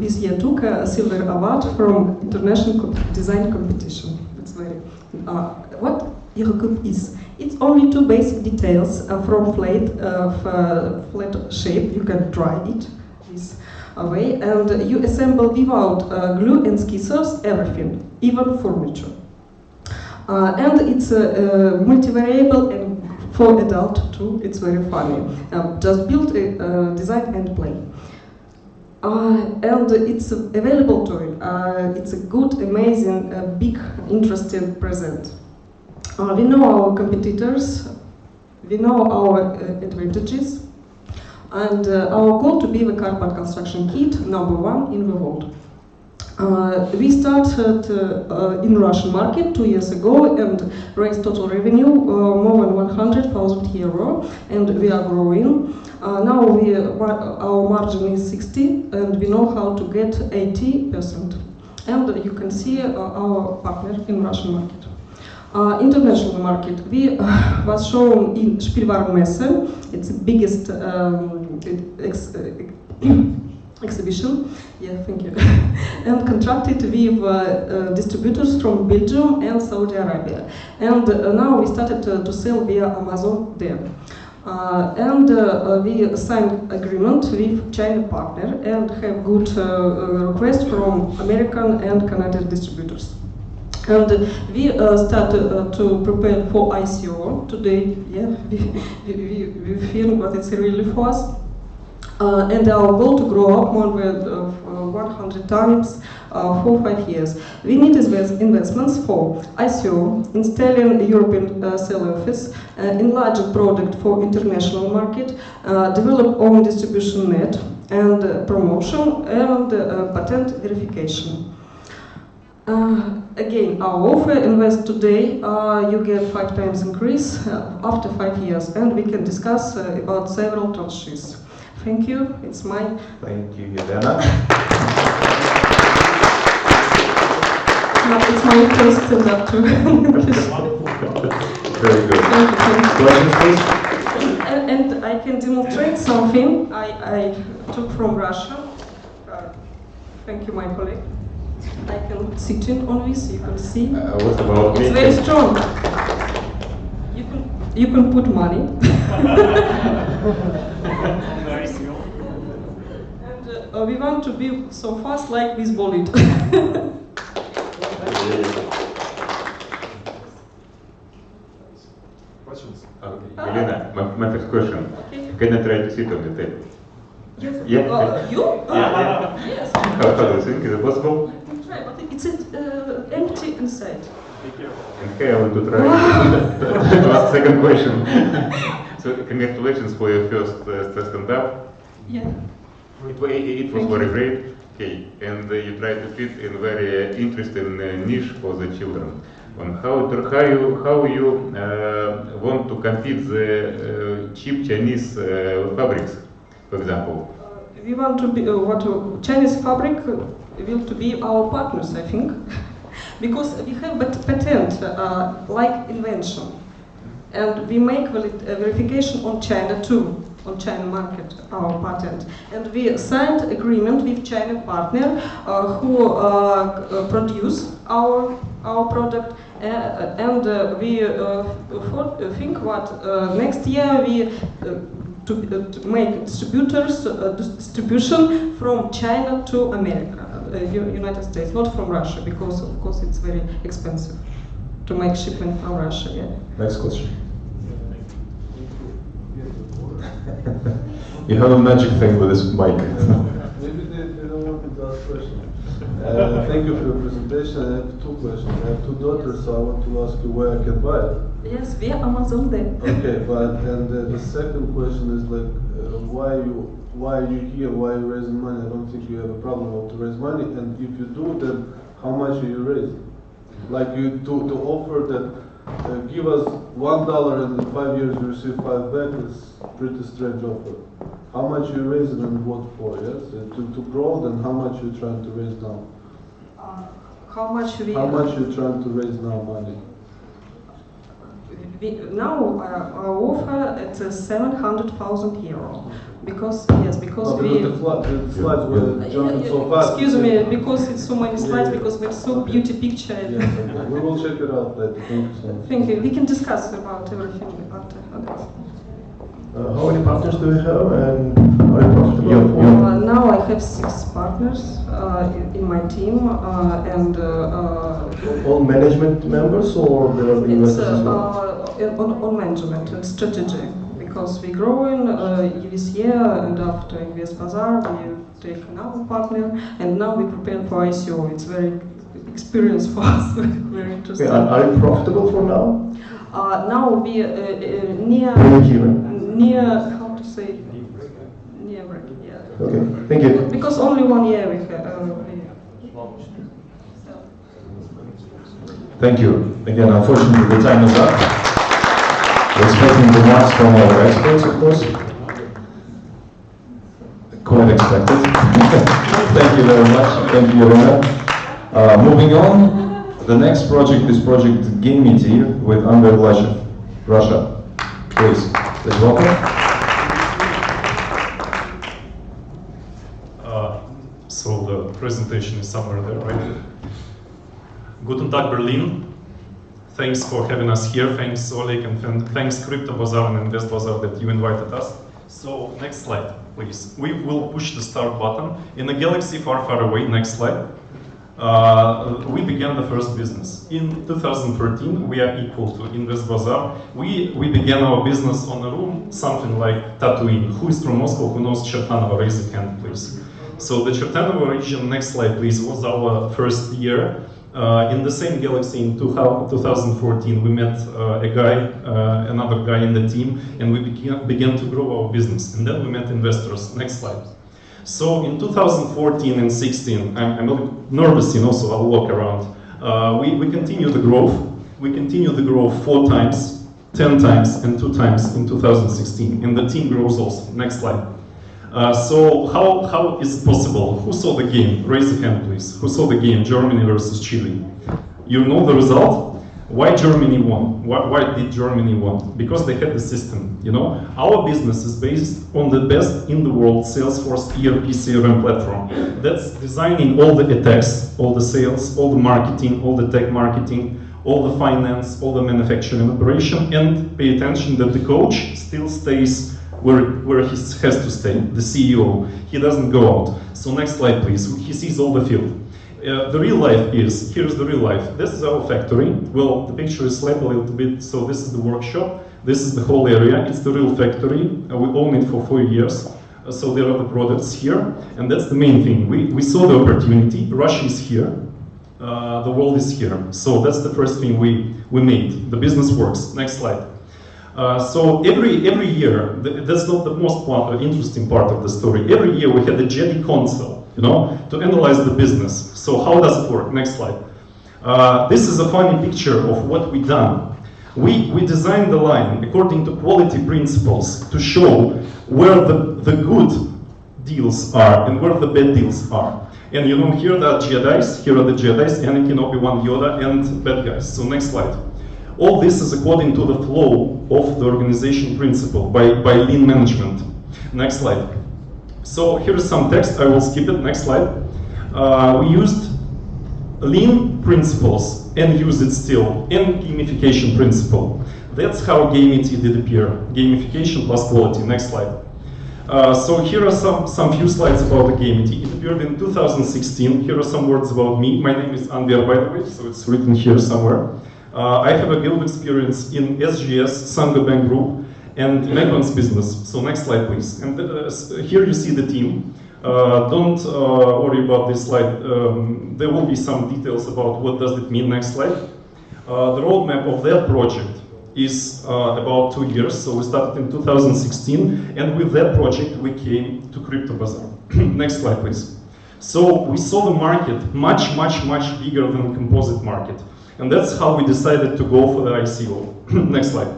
M: this year took a silver award from international design competition. That's very. What Yoho Cube is? It's only 2 basic details from flat shape. You can dry it this way, and you assemble without glue and scissors everything, even furniture. And it's multi-variable and for adult too. It's very funny. Just build a design and play. And it's available to it. It's a good, amazing, big, interesting present. We know our competitors. We know our advantages. And our goal to be the cardboard construction kit #1 in the world. We started in Russian market 2 years ago and raised total revenue more than 100,000 euro, and we are growing. Now our margin is 60, and we know how to get 80%. And you can see our partner in Russian market. International market, we was shown in Spielwarenmesse. It's the biggest exhibition. Yeah, thank you. And contracted with distributors from Belgium and Saudi Arabia. And now we started to sell via Amazon there. We signed agreement with China partner and have good request from American and Canadian distributors. And we started to prepare for ICO today. Yeah, we feel what it's really for us. And our goal to grow up more than 100 times for 5 years. We need investments for ICO, installing European sale office, enlarge product for international market, develop own distribution net, and promotion and patent verification. Again, our offer: invest today, you get 5 times increase after 5 years, and we can discuss about several tranches. Thank you. It's mine.
A: Thank you, Yelena.
M: it's my first stand-up too.
A: Very good.
M: Questions, please? And I can demonstrate something I took from Russia. Thank you, my colleague. I can sit in on this, you can see.
D: What about
M: it's very strong. You can put money. And we want to be so fast like this bullet.
D: Questions? Okay. Elena, my first question. Okay. Can I try to sit on the table?
M: Yes.
D: Yeah.
M: You?
D: Yeah.
M: Yes.
D: How do you think? Is it possible?
M: Try, but it's empty inside.
D: Okay, I want to try. That was the second question. So, congratulations for your first stand-up.
M: Yeah.
D: It was very great. Okay, and you tried to fit in very interesting niche for the children. On how you want to compete the cheap Chinese fabrics, for example?
M: We want to be Chinese fabric will to be our partners, I think, because we have patent like invention, and we make verification on China too, on China market, our patent, and we signed agreement with China partner who produce our product, and we think what next year we to make distribution from China to America, United States, not from Russia, because of course it's very expensive to make shipment from Russia. Yeah.
I: Next question. You have a magic thing with this mic.
G: Maybe they don't want me to ask questions. Thank you for your presentation. I have two questions. I have two daughters, so I want to ask you where I can buy it.
M: Yes, via Amazon then.
G: Okay, but the second question is like, why are you here? Why are you raising money? I don't think you have a problem to raise money. And if you do, then how much are you raising? Like you to offer that give us $1 and in 5 years you receive 5 back is pretty strange offer. How much you raising and what for? Yes, to grow. Then how much you trying to raise now?
M: How much you
G: trying to raise now money?
M: Now our offer it's €700,000 because
G: the slides were jumping so fast.
M: Excuse me, because it's so many slides, because we're so beauty picture.
G: Yeah, we will check it out later. Thank you so much.
M: Thank you. We can discuss about everything after this.
C: How many partners do we have, and are you profitable?
M: Now I have 6 partners in my team, and
C: all management members, or there are
M: it's
C: investors as well?
M: on management and strategy, because we're growing this year, and after InvestBazar we take another partner, and now we prepare for ICO. It's very experience for us, very interesting.
C: Okay, are you profitable for now?
M: Now we near how to say near break. Yeah.
C: Okay, thank you.
M: Because only 1 year we have.
I: Thank you. Again, unfortunately, the time is up. We're expecting remarks from our experts, of course. Quite expected. Thank you very much. Thank you, Elena. Moving on, the next project is project Gamity with Andrei Blashev, Russia. Please welcome.
L: So the presentation is somewhere there, right? Guten Tag, Berlin. Thanks for having us here. Thanks, Oleg, and thanks InvestBazar and InvestBazar that you invited us. So next slide, please. We will push the start button. In a galaxy far, far away, next slide, we began the first business. In 2013, we are equal to InvestBazar. We began our business on a room, something like Tatooine. Who is from Moscow, who knows Chertanovo? Raise a hand, please. So the Chertanovo region, next slide, please, was our first year. In the same galaxy in 2014, we met another guy in the team, and we began to grow our business. And then we met investors. Next slide. So in 2014 and 16, I'm a little nervous, so I'll walk around. We continue the growth. We continue the growth 4 times, 10 times, and 2 times in 2016. And the team grows also. Next slide. So how is it possible? Who saw the game? Raise a hand, please. Who saw the game, Germany versus Chile? You know the result? Why Germany won? Why did Germany won? Because they had the system, you know? Our business is based on the best in the world Salesforce ERP CRM platform. That's designing all the attacks, all the sales, all the marketing, all the tech marketing, all the finance, all the manufacturing operation, and pay attention that the coach still stays where he has to stay, the CEO. He doesn't go out. So next slide, please. He sees all the field. The real life is, here's the real life. This is our factory. Well, the picture is slapped a little bit, so this is the workshop. This is the whole area. It's the real factory. We own it for 4 years. So there are the products here. And that's the main thing. We saw the opportunity. Russia is here. The world is here. So that's the first thing we made. The business works. Next slide. So every year, that's not the most interesting part of the story. Every year we had a JEDI console, you know, to analyze the business. So how does it work? Next slide. This is a funny picture of what we done. We designed the line according to quality principles to show where the good deals are and where the bad deals are. And you know, here are the Jedis, here are the Jedis, Anakin, Obi-Wan, Yoda, and bad guys. So next slide. All this is according to the flow of the organization principle by lean management. Next slide. So here is some text, I will skip it, next slide. We used lean principles and use it still, and gamification principle. That's how Gamity did appear, gamification plus quality, next slide. So here are some few slides about the Gamity. It appeared in 2016, here are some words about me. My name is Anver, by the way, so it's written here somewhere. I have a guild experience in SGS, Sango Bank Group, and Macron's business. So next slide, please. And here you see the team. Don't worry about this slide. There will be some details about what does it mean. Next slide. The roadmap of that project is about 2 years. So we started in 2016, and with that project we came to InvestBazar. Next slide, please. So we saw the market much bigger than the composite market. And that's how we decided to go for the ICO. Next slide.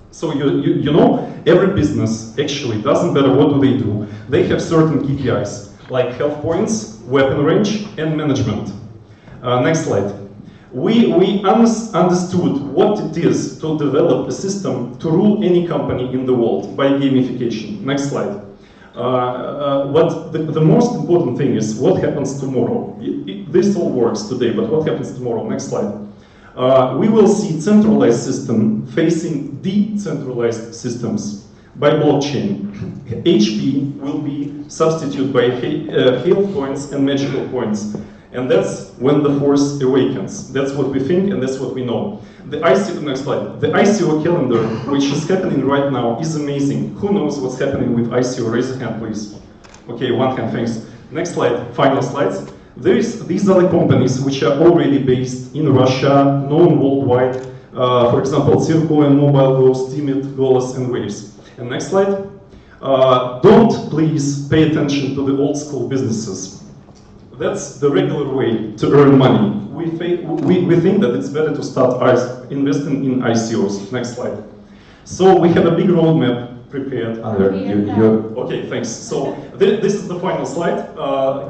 L: So you know, every business actually, doesn't matter what do they do, they have certain KPIs, like health points, weapon range, and management. Next slide. We understood what it is to develop a system to rule any company in the world by gamification. Next slide. The most important thing is what happens tomorrow. This all works today, but what happens tomorrow? Next slide. We will see centralized system facing decentralized systems by blockchain. HP will be substituted by health points and magical points. And that's when the force awakens. That's what we think and that's what we know. The ICO, next slide. The ICO calendar, which is happening right now, is amazing. Who knows what's happening with ICO? Raise a hand, please. Okay, one hand, thanks. Next slide, final slides. These are the companies which are already based in Russia, known worldwide. For example, Circo and Mobile Go, Steemit, Golos, and Waves. And next slide. Don't please pay attention to the old school businesses. That's the regular way to earn money. We think that it's better to start investing in ICOs. Next slide. So we have a big roadmap prepared. Okay, thanks. So this is the final slide.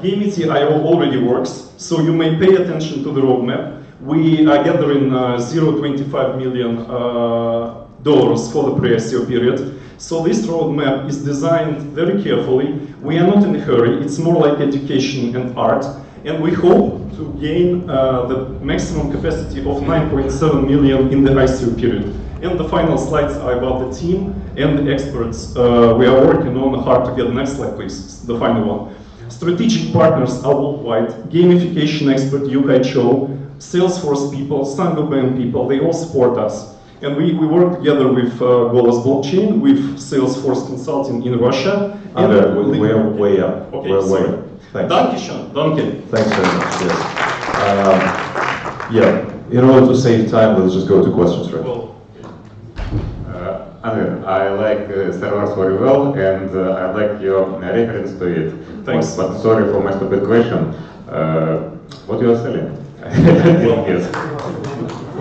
L: Gamity IO already works, so you may pay attention to the roadmap. We are gathering $0.25 million for the pre-ICO period. So this roadmap is designed very carefully. We are not in a hurry. It's more like education and art. And we hope to gain the maximum capacity of 9.7 million in the ICO period. And the final slides are about the team and the experts we are working on hard to get. Next slide, please, the final one. Strategic partners are worldwide. Gamification expert Yukai Cho, Salesforce people, Sangoban people, they all support us. And we work together with Golos Blockchain, with Salesforce Consulting in Russia.
I: We're way up.
L: Okay,
I: we're way up. Thanks.
L: Danke.
I: Thanks very much. Yes. Yeah. In order to save time, let's just go to questions, right?
L: Well,
D: Andrew, I like Star Wars very well, and I like your reference to it.
L: Thanks.
D: But sorry for my stupid question. What you are selling? I didn't guess.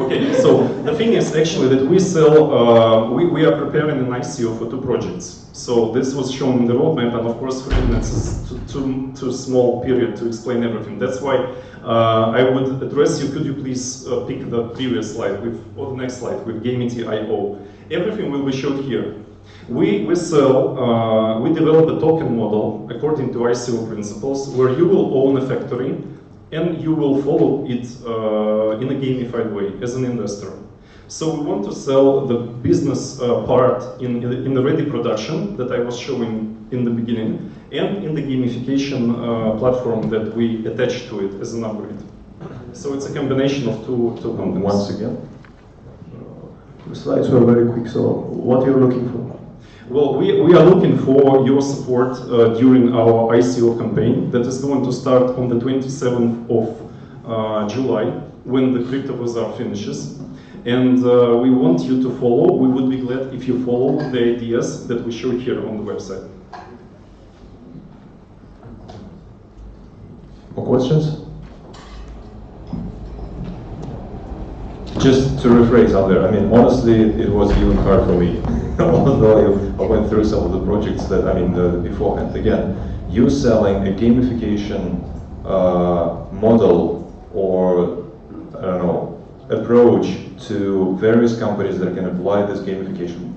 L: Okay, so the thing is actually that we sell, we are preparing an ICO for 2 projects. So this was shown in the roadmap, and of course 3 minutes is too small period to explain everything. That's why I would address you, could you please pick the previous slide, or the next slide, with Gamity.io. Everything will be showed here. We sell, we develop a token model according to ICO principles, where you will own a factory, and you will follow it in a gamified way as an investor. So we want to sell the business part in the ready production that I was showing in the beginning, and in the gamification platform that we attach to it as an upgrade. So it's a combination of two components.
C: Once again, the slides were very quick, so what are you looking for?
L: Well, we are looking for your support during our ICO campaign that is going to start on the 27th of July, when the InvestBazar finishes. And we want you to follow. We would be glad if you follow the ideas that we show here on the website.
I: More questions? Just to rephrase out there, I mean, honestly, it was even hard for me. Although I went through some of the projects that, beforehand. Again, you selling a gamification model or, I don't know, approach to various companies that can apply this gamification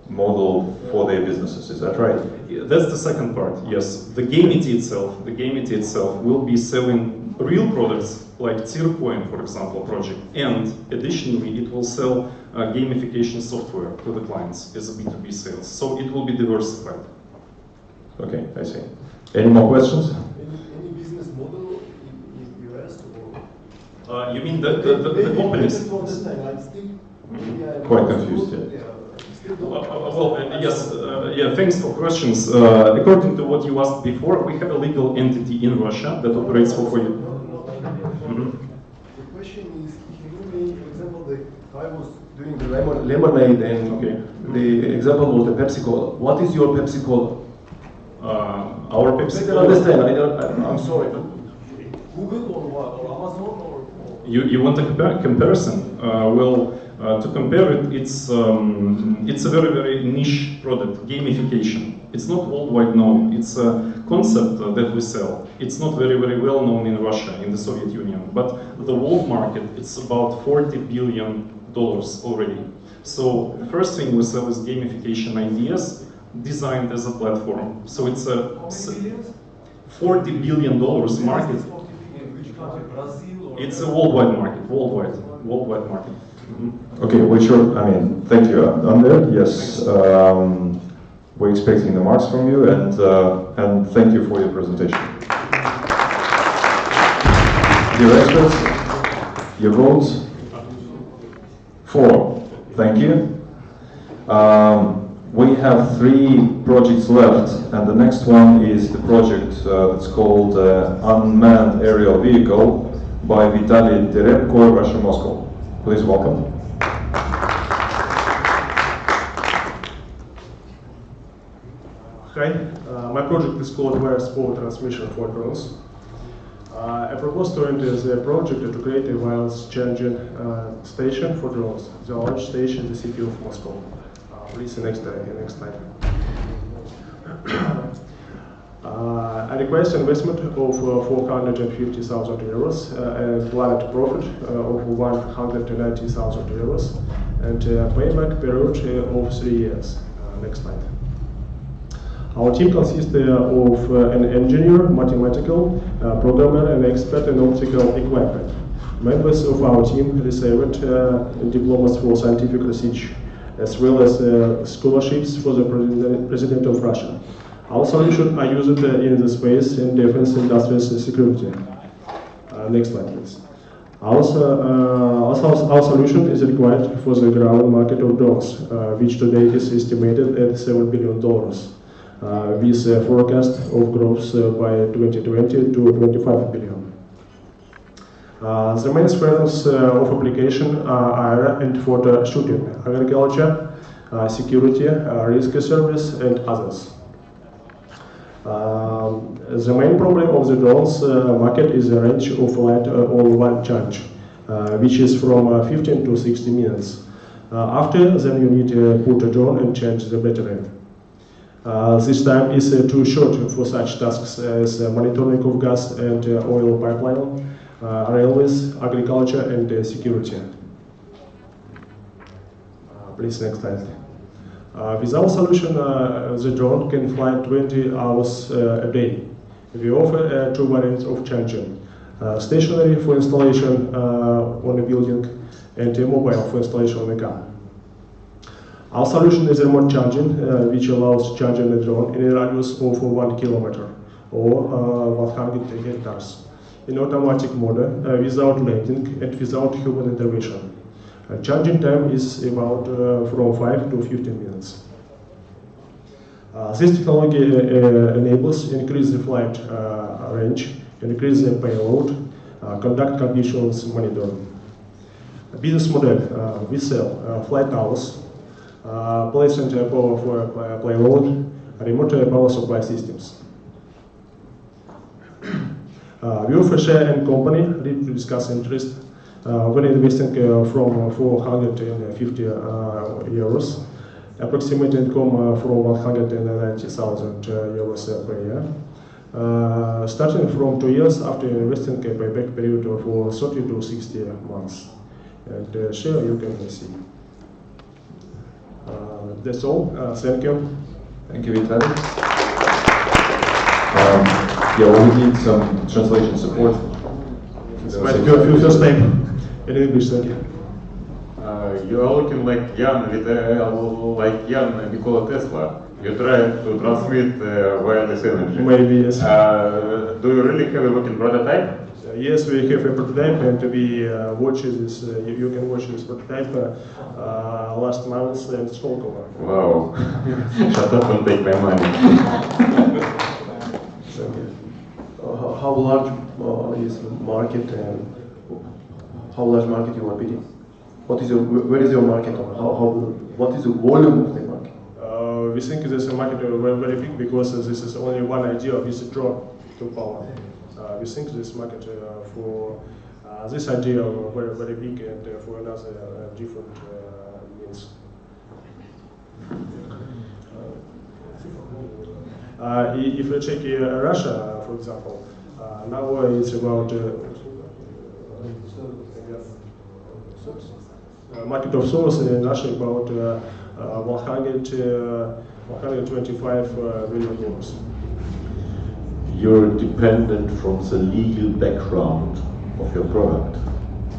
I: model for their businesses. Is that right?
L: Yeah, that's the second part, yes. The Gamity itself will be selling real products like Tircoin, for example, project, and additionally it will sell gamification software to the clients as a B2B sales. So it will be diversified.
I: Okay, I see. Any more questions?
J: Any business model in US or?
L: You mean the companies?
I: Quite confused, yeah.
L: Yes, thanks for questions. According to what you asked before, we have a legal entity in Russia that operates for you.
J: The question is, can you mean, for example, I was
C: doing the lemonade, and the example was the Pepsi Cola. What is your Pepsi Cola?
L: Our Pepsi Cola.
C: I don't understand. I'm sorry.
J: Google or what? Or Amazon or?
L: You want a comparison? To compare it, it's a very, very niche product, gamification. It's not worldwide known. It's a concept that we sell. It's not very, very well known in Russia, in the Soviet Union. But the world market, it's about $40 billion already. So the first thing we sell is gamification ideas designed as a platform. So it's a $40 billion market.
J: Which country? Brazil or?
L: It's a worldwide market. Worldwide market. Mm-hmm.
I: Okay, thank you, Ander. Yes, we're expecting the marks from you, and thank you for your presentation. Your experts, your votes? 4. Thank you. We have 3 projects left, and the next one is the project that's called Unmanned Aerial Vehicle by Vitaly Terebko, Russia, Moscow. Please welcome.
N: Hi, my project is called Wireless Power Transmission for Drones. I propose to enter the project to create a wireless charging station for drones. The large station in the city of Moscow. Please, next slide. I request investment of 450,000 euros and planned profit of 190,000 euros and payback period of 3 years. Next slide. Our team consists of an engineer, mathematical, programmer, and expert in optical equipment. Members of our team received diplomas for scientific research, as well as scholarships for the President of Russia. Our solutions are used in the space and defense industries security. Next slide, please. Also, our solution is required for the ground market of drones, which today is estimated at $7 billion, with a forecast of growth by 2020 to 25 billion. The main spheres of application are and photo shooting, agriculture, security, risk service, and others. The main problem of the drones market is the range of light on one charge. which is from 15 to 60 minutes. After, then you need to put a drone and change the battery. This time is too short for such tasks as monitoring of gas and oil pipeline, railways, agriculture and security. Please, next slide. With our solution, the drone can fly 20 hours a day. We offer two variants of charging. Stationary for installation on a building and mobile for installation on a car. Our solution is remote charging, which allows charging the drone in a radius of 1 kilometer or 100 hectares in automatic mode without landing and without human intervention. Charging time is about from 5 to 15 minutes. This technology enables increase the flight range, increase the payload, conduct conditions monitoring. Business model, we sell flight hours, placement power for payload, remote power supply systems. We offer share and company, ready to discuss interest when investing from 450 euros, approximate income from 190,000 euros per year. Starting from 2 years after investing, a payback period for 30 to 60 months. And share you can see. That's all. Thank you.
I: Thank you, Vitaly. Yeah, we need some translation support.
N: Your first name in English, thank you.
D: You are looking like young Nikola Tesla. You try to transmit wireless energy.
N: Maybe yes.
D: Do you really have a working prototype?
N: Yes, we have a prototype, and we watch this. You can watch this prototype last month in Stockholm.
D: Wow! Shut up and take my money.
C: How large is the market, and how large market you are bidding? What is where is your market? What is the volume of the market?
N: We think this market is very, very big because this is only one idea of this draw to power. We think this market for this idea very, very big, and for another different means. If we check Russia, for example, now it's about market of source in Russia about 125 billion euros.
B: You're dependent from the legal background of your product.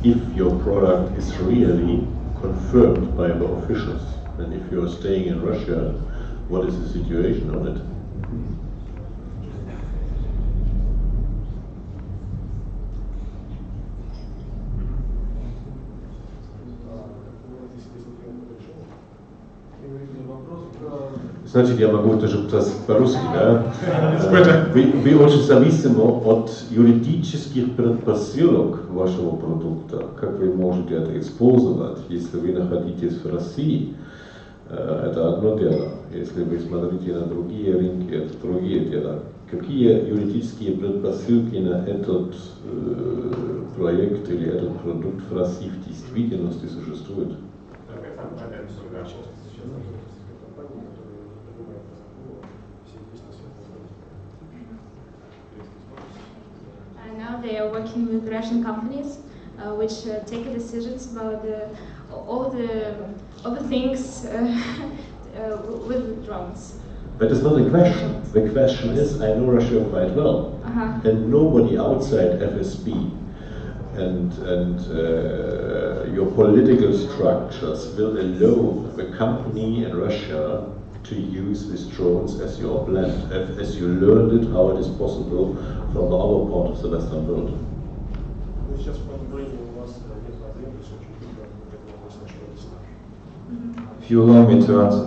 B: If your product is really confirmed by the officials, and if you're staying in Russia, what is the situation on it?
I: Значит, я могу тоже по-русски, да? Вы очень зависимы от юридических предпосылок вашего продукта, как вы можете это использовать. Если вы находитесь в России, это одно дело. Если вы смотрите на другие рынки, это другие дела. Какие юридические предпосылки на этот проект или этот продукт в России в действительности существуют?
O: Now they are working with Russian companies, which take decisions about all the things with the drones.
B: That is not the question. The question is, I know Russia quite well, and nobody outside FSB and your political structures will allow the company in Russia to use these drones as your blend, as you learned it, how it is possible from the other part of the Western world.
A: If you allow me to answer,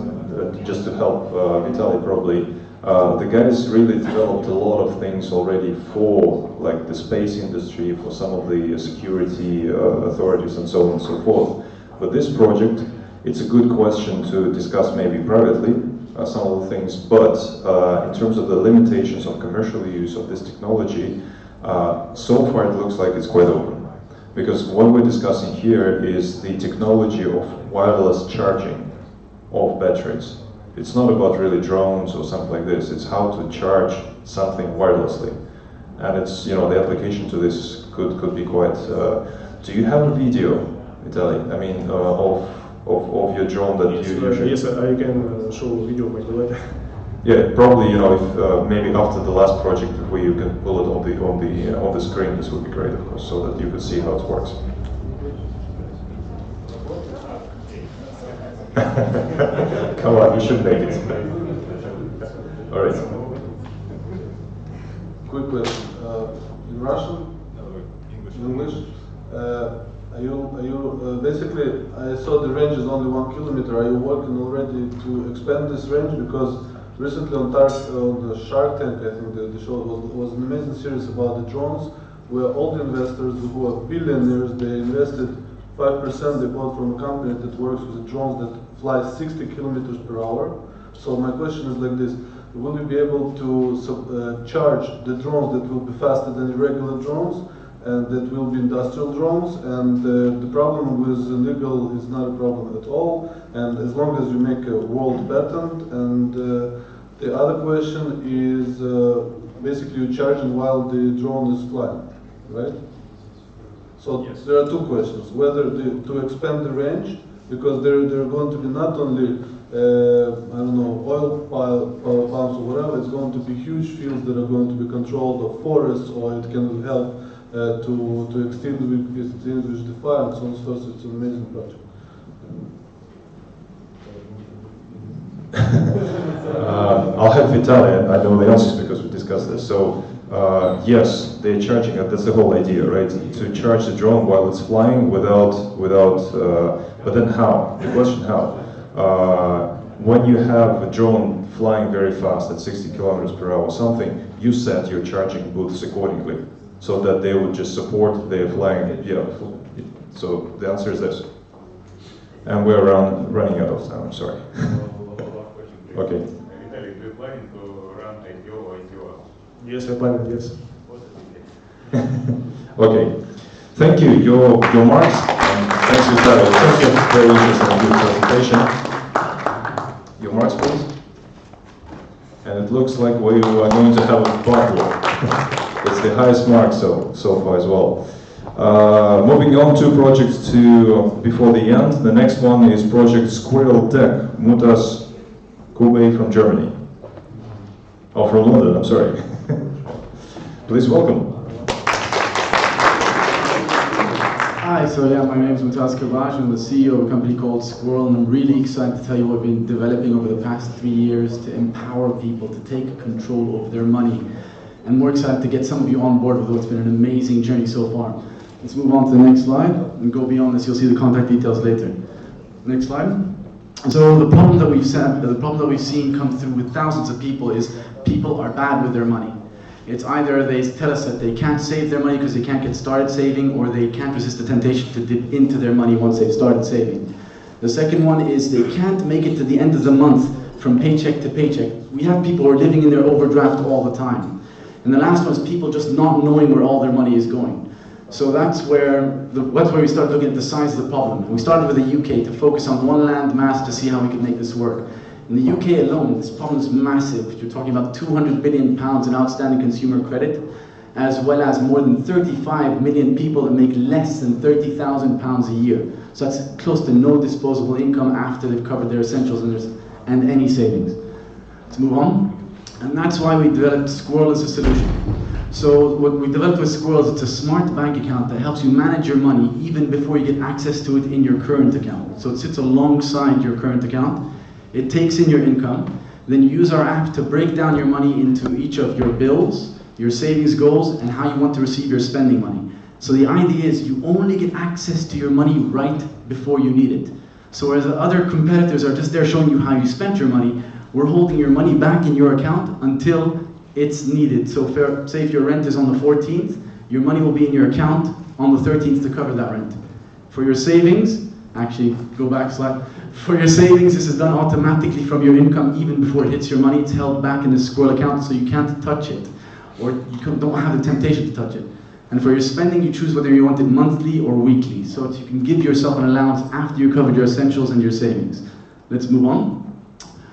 A: just to help Vitaly probably, the guys really developed a lot of things already for like the space industry, for some of the security authorities and so on and so forth. But this project, it's a good question to discuss maybe privately, some of the things, but in terms of the limitations of commercial use of this technology, so far it looks like it's quite open.
I: Because what we're discussing here is the technology of wireless charging of batteries. It's not about really drones or something like this. It's how to charge something wirelessly, and it's, you know, the application to this could be quite. Do you have a video, Vitaly? I mean, of your drone that
N: yes,
I: you usually?
N: Yes, I can show a video maybe later.
I: Yeah, probably, you know, if maybe after the last project, if you can pull it on the screen, this would be great, of course, so that you could see how it works. Come on, you should make it. All right.
G: Quick question. In Russian? English? Are you basically? I saw the range is only 1 kilometer. Are you working already to expand this range? Because recently on the Shark Tank, I think the show was an amazing series about the drones, where all the investors who are billionaires, they invested 5%. They bought from a company that works with the drones that fly 60 kilometers per hour. So my question is like this: will you be able to charge the drones that will be faster than the regular drones, and that will be industrial drones? And the problem with illegal is not a problem at all, and as long as you make a world patent. And the other question is basically you charging while the drone is flying, right? So yes. There are two questions: whether to expand the range, because there are going to be not only I don't know, oil power pumps or whatever. It's going to be huge fields that are going to be controlled, or forests, or it can help to extinguish the fire and so on. So it's an amazing project.
I: I'll have Vitaly, I know the answers because we discussed this. So yes, they're charging it. That's the whole idea, right? To charge the drone while it's flying without. But then how? The question how? When you have a drone flying very fast at 60 kilometers per hour or something, you set your charging booths accordingly so that they would just support their flying. Yeah. So the answer is this. And we're running out of time. I'm sorry. Okay.
D: Vitaly, do you plan to run IPO or IPO?
N: Yes, I plan it, yes.
I: Okay. Thank you. Your marks. Thanks, Vitaly. Thank you. Very interesting and good presentation. Your marks, please. And it looks like we are going to have a bottle. It's the highest mark so far as well. Moving on to projects before the end. The next one is Project Squirrel Tech, Mutas Kube from Germany. Oh, from London, I'm sorry. Please welcome.
P: Hi, so yeah, my name is Mutas Kube. I'm the CEO of a company called Squirrel, and I'm really excited to tell you what we've been developing over the past 3 years to empower people to take control of their money. And more excited to get some of you on board with what's been an amazing journey so far. Let's move on to the next slide and go beyond this. You'll see the contact details later. Next slide. So the problem that we've seen come through with thousands of people is people are bad with their money. It's either they tell us that they can't save their money because they can't get started saving, or they can't resist the temptation to dip into their money once they've started saving. The second one is they can't make it to the end of the month from paycheck to paycheck. We have people who are living in their overdraft all the time. And the last one is people just not knowing where all their money is going. So that's where we started looking at the size of the problem. We started with the UK to focus on one land mass to see how we could make this work. In the UK alone, this problem is massive. You're talking about £200 billion in outstanding consumer credit, as well as more than 35 million people that make less than £30,000 a year. So that's close to no disposable income after they've covered their essentials and any savings. Let's move on. And that's why we developed Squirrel as a solution. So what we developed with Squirrel is it's a smart bank account that helps you manage your money even before you get access to it in your current account. So it sits alongside your current account. It takes in your income. Then you use our app to break down your money into each of your bills, your savings goals, and how you want to receive your spending money. So the idea is you only get access to your money right before you need it. So whereas the other competitors are just there showing you how you spent your money, we're holding your money back in your account until it's needed. So say if your rent is on the 14th, your money will be in your account on the 13th to cover that rent. For your savings, actually go back a slide. For your savings, this is done automatically from your income even before it hits your money. It's held back in the Squirrel account so you can't touch it, or you don't have the temptation to touch it. And for your spending, you choose whether you want it monthly or weekly. So that you can give yourself an allowance after you covered your essentials and your savings. Let's move on.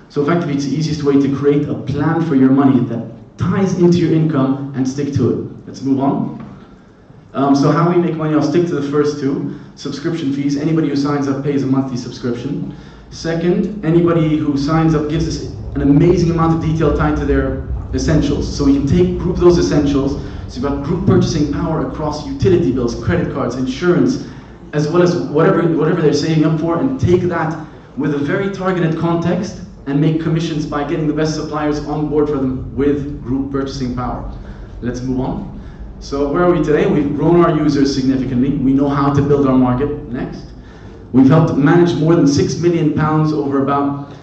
P: So effectively, it's the easiest way to create a plan for your money that ties into your income and stick to it. Let's move on. So how we make money, I'll stick to the first two. Subscription fees, anybody who signs up pays a monthly subscription. Second, anybody who signs up gives us an amazing amount of detail tied to their essentials. So we can group those essentials. So you've got group purchasing power across utility bills, credit cards, insurance, as well as whatever they're saving up for, and take that with a very targeted context and make commissions by getting the best suppliers on board for them with group purchasing power. Let's move on. So where are we today? We've grown our users significantly. We know how to build our market. Next. We've helped manage more than £6 million over about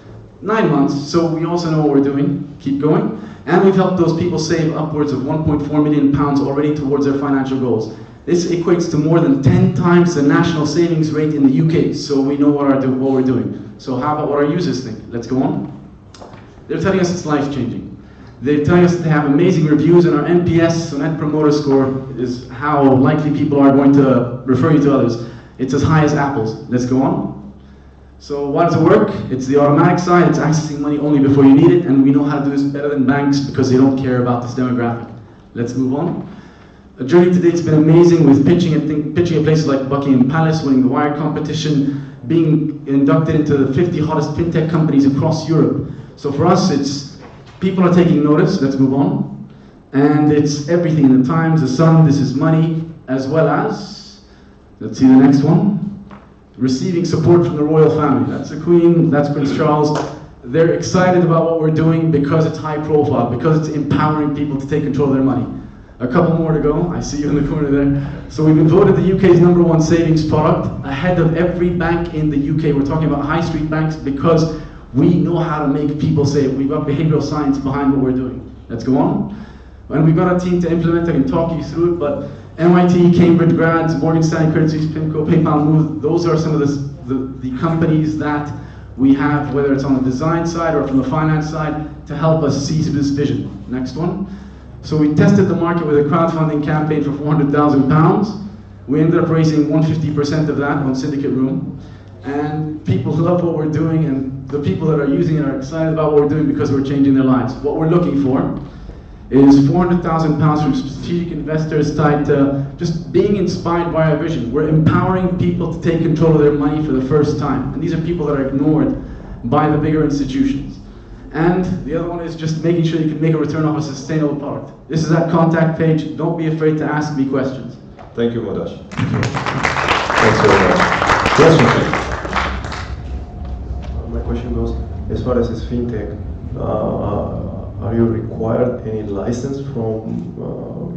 P: 9 months, so we also know what we're doing. Keep going. And we've helped those people save upwards of £1.4 million already towards their financial goals. This equates to more than 10 times the national savings rate in the UK, so we know what we're doing. So how about what our users think? Let's go on. They're telling us it's life-changing. They're telling us they have amazing reviews, and our NPS, so Net Promoter Score, is how likely people are going to refer you to others. It's as high as Apple's. Let's go on. So why does it work? It's the automatic side. It's accessing money only before you need it, and we know how to do this better than banks because they don't care about this demographic. Let's move on. A journey to date's been amazing with pitching at places like Buckingham Palace, winning the Wired competition, being inducted into the 50 hottest fintech companies across Europe. So for us, it's people are taking notice. Let's move on. And it's everything in the Times, the Sun, This Is Money, as well as, let's see the next one. Receiving support from the royal family. That's the Queen, that's Prince Charles. They're excited about what we're doing because it's high profile, because it's empowering people to take control of their money. A couple more to go. I see you in the corner there. So we've been voted the UK's #1 savings product, ahead of every bank in the UK. We're talking about high street banks because we know how to make people save. We've got behavioral science behind what we're doing. Let's go on. And we've got a team to implement. I can talk you through it, but MIT, Cambridge grads, Morgan Stanley, Credit Suisse, PIMCO, PayPal, Move, those are some of the companies that we have, whether it's on the design side or from the finance side, to help us seize this vision. Next one. So we tested the market with a crowdfunding campaign for £400,000. We ended up raising 150% of that on Syndicate Room. And people love what we're doing, and the people that are using it are excited about what we're doing because we're changing their lives. What we're looking for is £400,000 from strategic investors tied to just being inspired by our vision. We're empowering people to take control of their money for the first time. And these are people that are ignored by the bigger institutions. And the other one is just making sure you can make a return off a sustainable product. This is that contact page. Don't be afraid to ask me questions.
I: Thank you, Madash. Thanks very much. Question, please.
C: My question goes, as far as this fintech, are you required any license from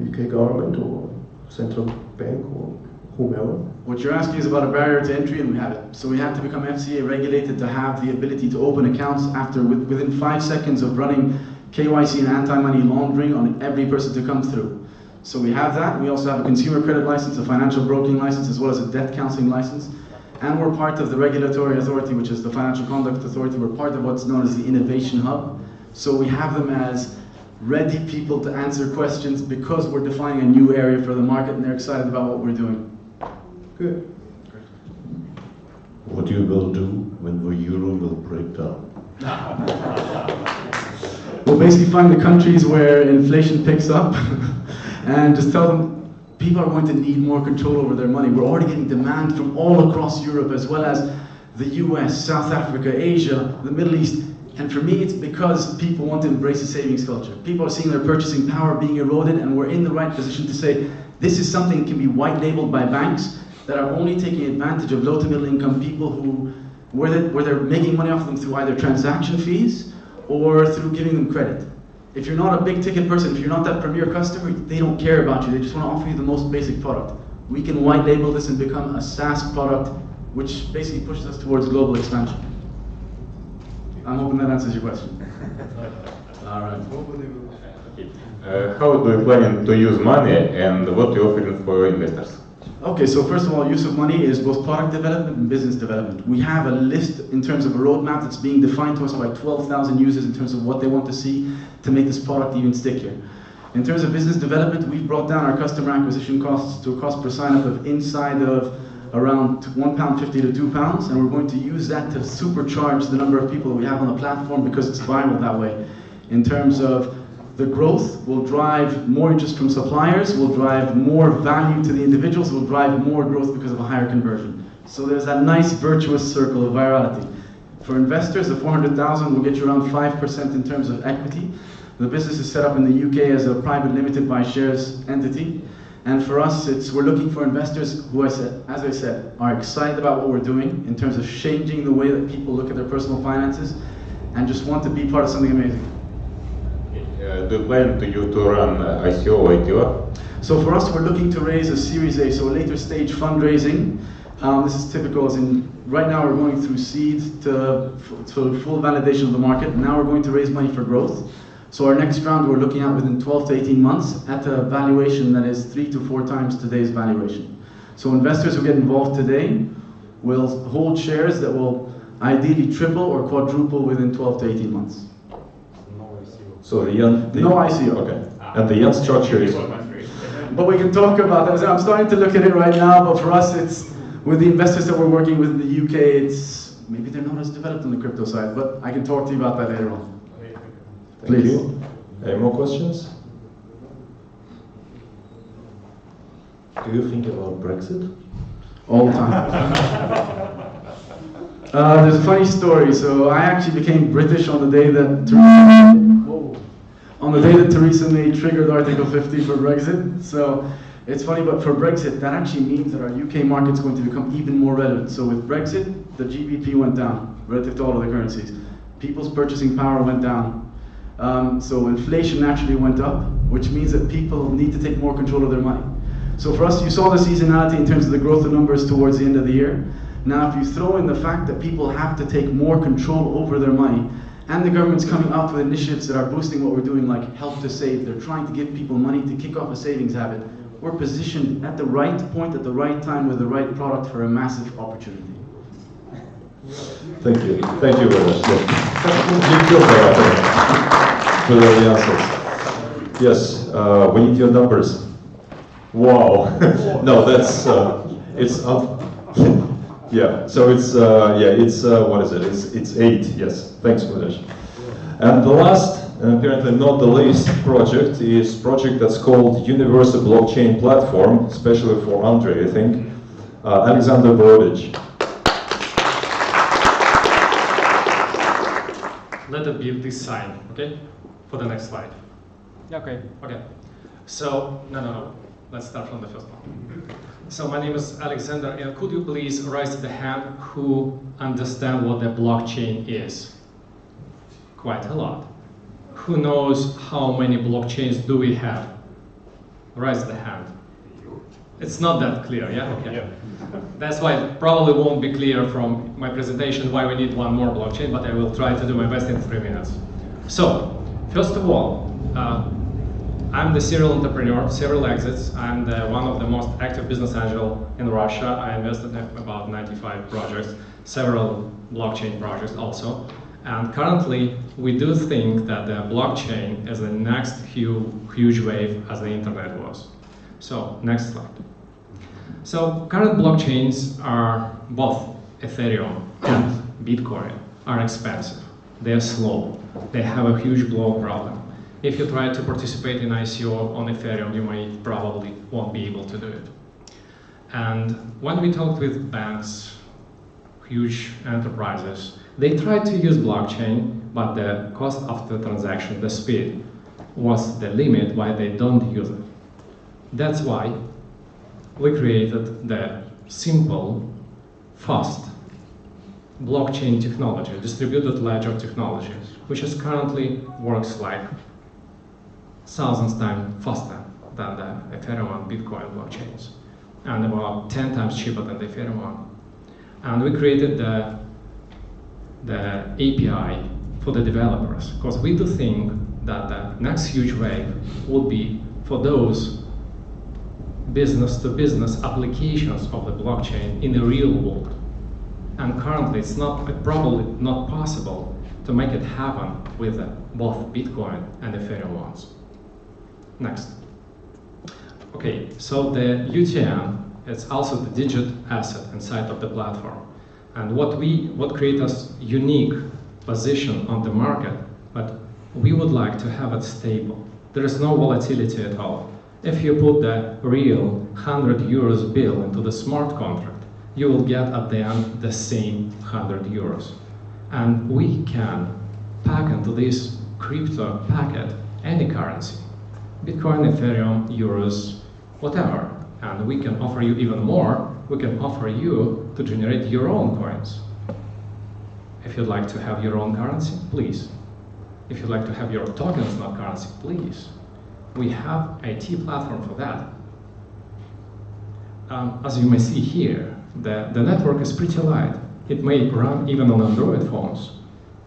C: UK government or central bank or whomever?
P: What you're asking is about a barrier to entry, and we have it. So we have to become FCA regulated to have the ability to open accounts within 5 seconds of running KYC and anti-money laundering on every person to come through. So we have that. We also have a consumer credit license, a financial broking license, as well as a debt counseling license. And we're part of the regulatory authority, which is the Financial Conduct Authority. We're part of what's known as the Innovation Hub. So we have them as ready people to answer questions because we're defining a new area for the market, and they're excited about what we're doing.
C: Good.
Q: What you will do when the euro will break down?
P: We'll basically find the countries where inflation picks up and just tell them people are going to need more control over their money. We're already getting demand from all across Europe, as well as the US, South Africa, Asia, the Middle East. And for me, it's because people want to embrace the savings culture. People are seeing their purchasing power being eroded, and we're in the right position to say, this is something that can be white labeled by banks that are only taking advantage of low to middle income people where they're making money off them through either transaction fees or through giving them credit. If you're not a big ticket person, if you're not that premier customer, they don't care about you. They just want to offer you the most basic product. We can white label this and become a SaaS product, which basically pushes us towards global expansion. I'm hoping that answers your question.
D: All right. How do you plan to use money, and what you offering for investors?
P: Okay, so first of all, use of money is both product development and business development. We have a list in terms of a roadmap that's being defined to us by 12,000 users in terms of what they want to see to make this product even stickier. In terms of business development, we've brought down our customer acquisition costs to a cost per sign-up of inside of around £1.50 to £2, and we're going to use that to supercharge the number of people we have on the platform because it's viral that way. In terms of the growth, will drive more interest from suppliers, will drive more value to the individuals, will drive more growth because of a higher conversion. So there's that nice virtuous circle of virality. For investors, the 400,000 will get you around 5% in terms of equity. The business is set up in the UK as a private limited by shares entity. And for us, we're looking for investors who, as I said, are excited about what we're doing in terms of changing the way that people look at their personal finances and just want to be part of something amazing.
D: Do you plan to run ICO or IPO?
P: So for us, we're looking to raise a Series A, so a later stage fundraising. This is typical, as in right now we're going through seed to full validation of the market. Now we're going to raise money for growth. So our next round we're looking at within 12 to 18 months at a valuation that is 3 to 4 times today's valuation. So investors who get involved today will hold shares that will ideally triple or quadruple within 12 to 18 months.
I: So no
P: ICO.
I: Okay. And the yen structure is.
P: But we can talk about that. I'm starting to look at it right now, but for us it's, with the investors that we're working with in the UK, it's, maybe they're not as developed on the crypto side, but I can talk to you about that later on.
I: Thank you. Any more questions?
Q: Do you think about Brexit?
P: All the time. There's a funny story. So I actually became British on the day that Theresa May triggered Article 50 for Brexit. So it's funny, but for Brexit, that actually means that our UK market is going to become even more relevant. So with Brexit, the GBP went down relative to all of the currencies. People's purchasing power went down. So inflation naturally went up, which means that people need to take more control of their money. So for us, you saw the seasonality in terms of the growth of numbers towards the end of the year. Now, if you throw in the fact that people have to take more control over their money, and the government's coming out with initiatives that are boosting what we're doing, like Help to Save, they're trying to give people money to kick off a savings habit. We're positioned at the right point, at the right time, with the right product for a massive opportunity.
I: Thank you. Thank you very much. You killed that with all the answers. Yes, we need your numbers. Wow. No, that's it's yeah. So it's what is it? It's 8. Yes. Thanks, Nadezhda. And the last, and apparently not the least, project is project that's called Universal Blockchain Platform, especially for Andre, I think. Alexander Borodich.
R: Let it be this sign, okay? For the next slide. Yeah, okay. Okay. So, no. Let's start from the first one. So my name is Alexander, and could you please raise the hand who understand what the blockchain is? Quite a lot. Who knows how many blockchains do we have? Raise the hand. It's not that clear, yeah? Okay. Yeah. That's why it probably won't be clear from my presentation why we need one more blockchain, but I will try to do my best in 3 minutes. So, first of all, I'm the serial entrepreneur, several exits. I'm one of the most active business angel in Russia. I invested in about 95 projects, several blockchain projects also. And currently, we do think that the blockchain is the next huge wave as the internet was. So, next slide. So, current blockchains are both Ethereum and Bitcoin are expensive. They're slow. They have a huge blow problem. If you try to participate in ICO on Ethereum, you probably won't be able to do it. And when we talked with banks, huge enterprises, they tried to use blockchain, but the cost of the transaction, the speed, was the limit why they don't use it. That's why we created the simple, fast blockchain technology, distributed ledger technology, which is currently works like 1,000 times faster than the Ethereum and Bitcoin blockchains, and about 10 times cheaper than the Ethereum one. And we created the API for the developers, because we do think that the next huge wave will be for those business-to-business applications of the blockchain in the real world. And currently, it's probably not possible to make it happen with both Bitcoin and Ethereum ones. Next. Okay, so the UTM is also the digit asset inside of the platform. And what creates us unique position on the market, but we would like to have it stable. There is no volatility at all. If you put the real 100 euros bill into the smart contract, you will get at the end the same 100 euros. And we can pack into this crypto packet any currency. Bitcoin, Ethereum, euros, whatever. And we can offer you even more. We can offer you to generate your own coins. If you'd like to have your own currency, please. If you'd like to have your tokens, not currency, please. We have a IT platform for that. As you may see here, the network is pretty light. It may run even on Android phones.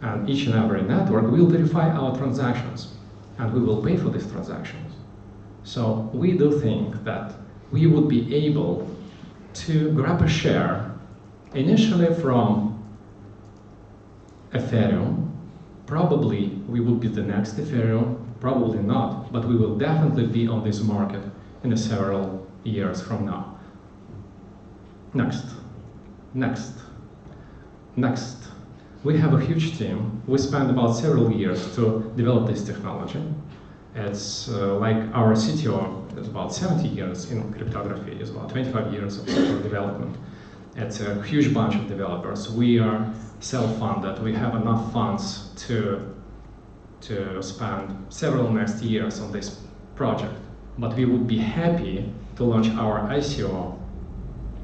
R: And each and every network will verify our transactions. And we will pay for these transactions. So we do think that we would be able to grab a share initially from Ethereum. Probably we will be the next Ethereum, probably not, but we will definitely be on this market in several years from now. Next. We have a huge team. We spent about several years to develop this technology. It's like our CTO is about 70 years in cryptography, is about 25 years of software development. It's a huge bunch of developers. We are self-funded. We have enough funds to spend several next years on this project. But we would be happy to launch our ICO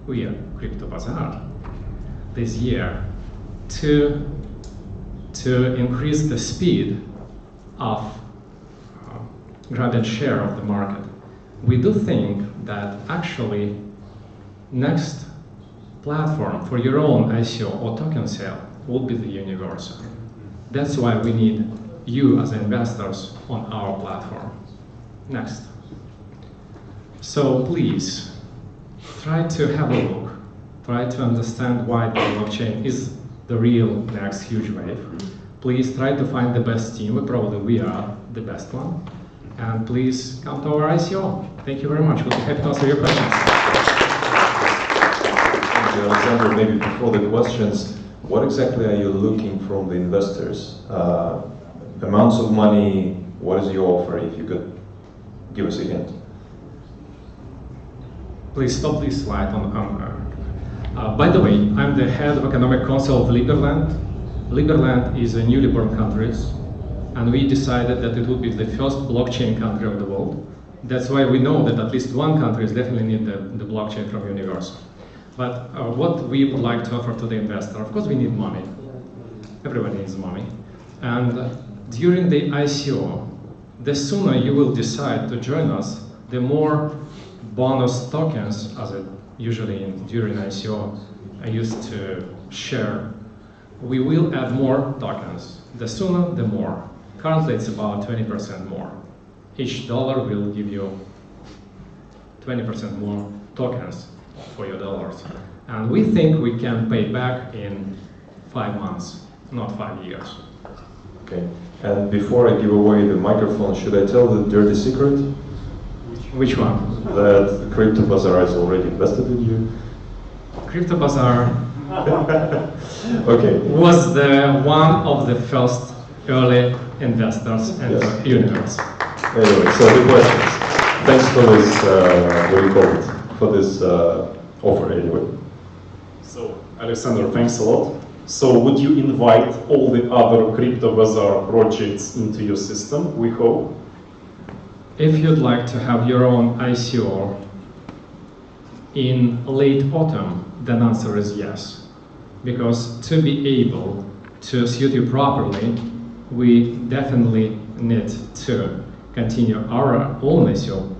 R: via InvestBazar this year to increase the speed of grabbing share of the market. We do think that actually next platform for your own ICO or token sale will be the universal. That's why we need you as investors on our platform. Next. So please, try to have a look. Try to understand why the blockchain is the real next huge wave. Please try to find the best team. We are the best one. And please come to our ICO. Thank you very much. We'll be happy to answer your questions.
I: Thank you, Alexander. Maybe before the questions, what exactly are you looking from the investors? Amounts of money, what is your offer, if you could give us a hint?
R: Please stop this slide. By the way, I'm the head of Economic Council of Liberland. Liberland is a newly born country, and we decided that it would be the first blockchain country of the world. That's why we know that at least one country is definitely need the blockchain from Universal. But what we would like to offer to the investor, of course we need money. Everybody needs money. And during the ICO, the sooner you will decide to join us, the more bonus tokens, as it usually during ICO I used to share, we will add more tokens. The sooner, the more. Currently it's about 20% more. Each dollar will give you 20% more tokens for your dollars. And we think we can pay back in 5 months, not 5 years.
I: Okay. And before I give away the microphone, should I tell the dirty secret?
R: Which one?
I: That InvestBazar has already invested in you.
R: InvestBazar
I: okay.
R: was the one of the first early investors in the universe.
I: Anyway, so the questions. Thanks for this, what do you call it? For this offer anyway.
L: So, Alexander, thanks a lot. So, would you invite all the other InvestBazar projects into your system, we hope?
R: If you'd like to have your own ICO in late autumn, then answer is yes. Because to be able to suit you properly, we definitely need to continue our own ICO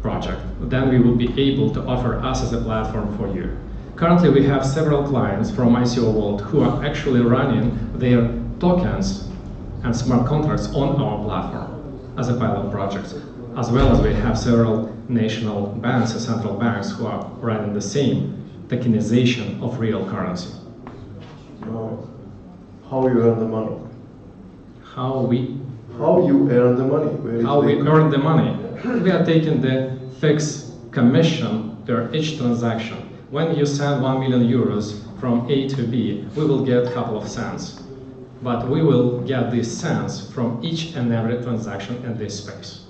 R: project. Then we will be able to offer us as a platform for you. Currently, we have several clients from ICO world who are actually running their tokens and smart contracts on our platform as a pilot project, as well as we have several national banks, central banks, who are running the same tokenization of real currency.
C: How you earn the money?
R: How we
C: How you earn the money?
R: How we earn the money? We are taking the fixed commission per each transaction. When you send 1 million euros from A to B, we will get a couple of cents. But we will get these cents from each and every transaction in this space.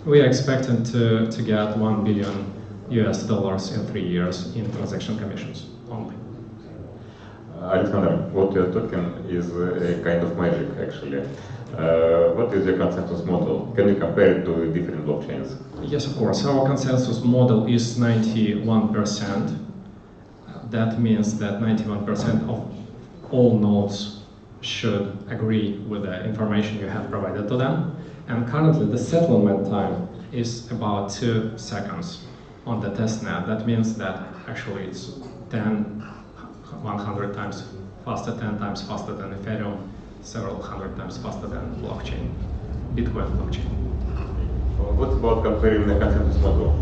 R: We are expecting to get $1 billion in 3 years in transaction commissions only.
D: Alexander, what you're talking is a kind of magic, actually. What is your consensus model? Can you compare it to different blockchains?
R: Yes, of course. Our consensus model is 91%. That means that 91% of all nodes should agree with the information you have provided to them. And currently, the settlement time is about 2 seconds on the testnet. That means that actually it's 100 times faster, 10 times faster than Ethereum, several hundred times faster than blockchain, Bitcoin blockchain.
D: What about comparing the consensus model?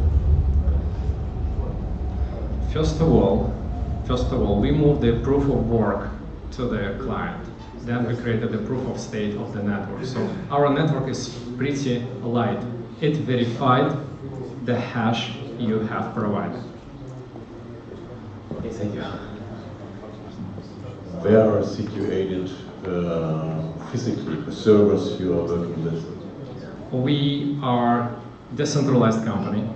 R: First of all, we moved the proof of work to the client. Then we created the proof of state of the network. So our network is pretty light. It verified the hash you have provided.
H: Okay, thank you.
B: Where are situated physically the servers you are working with?
R: We are decentralized company.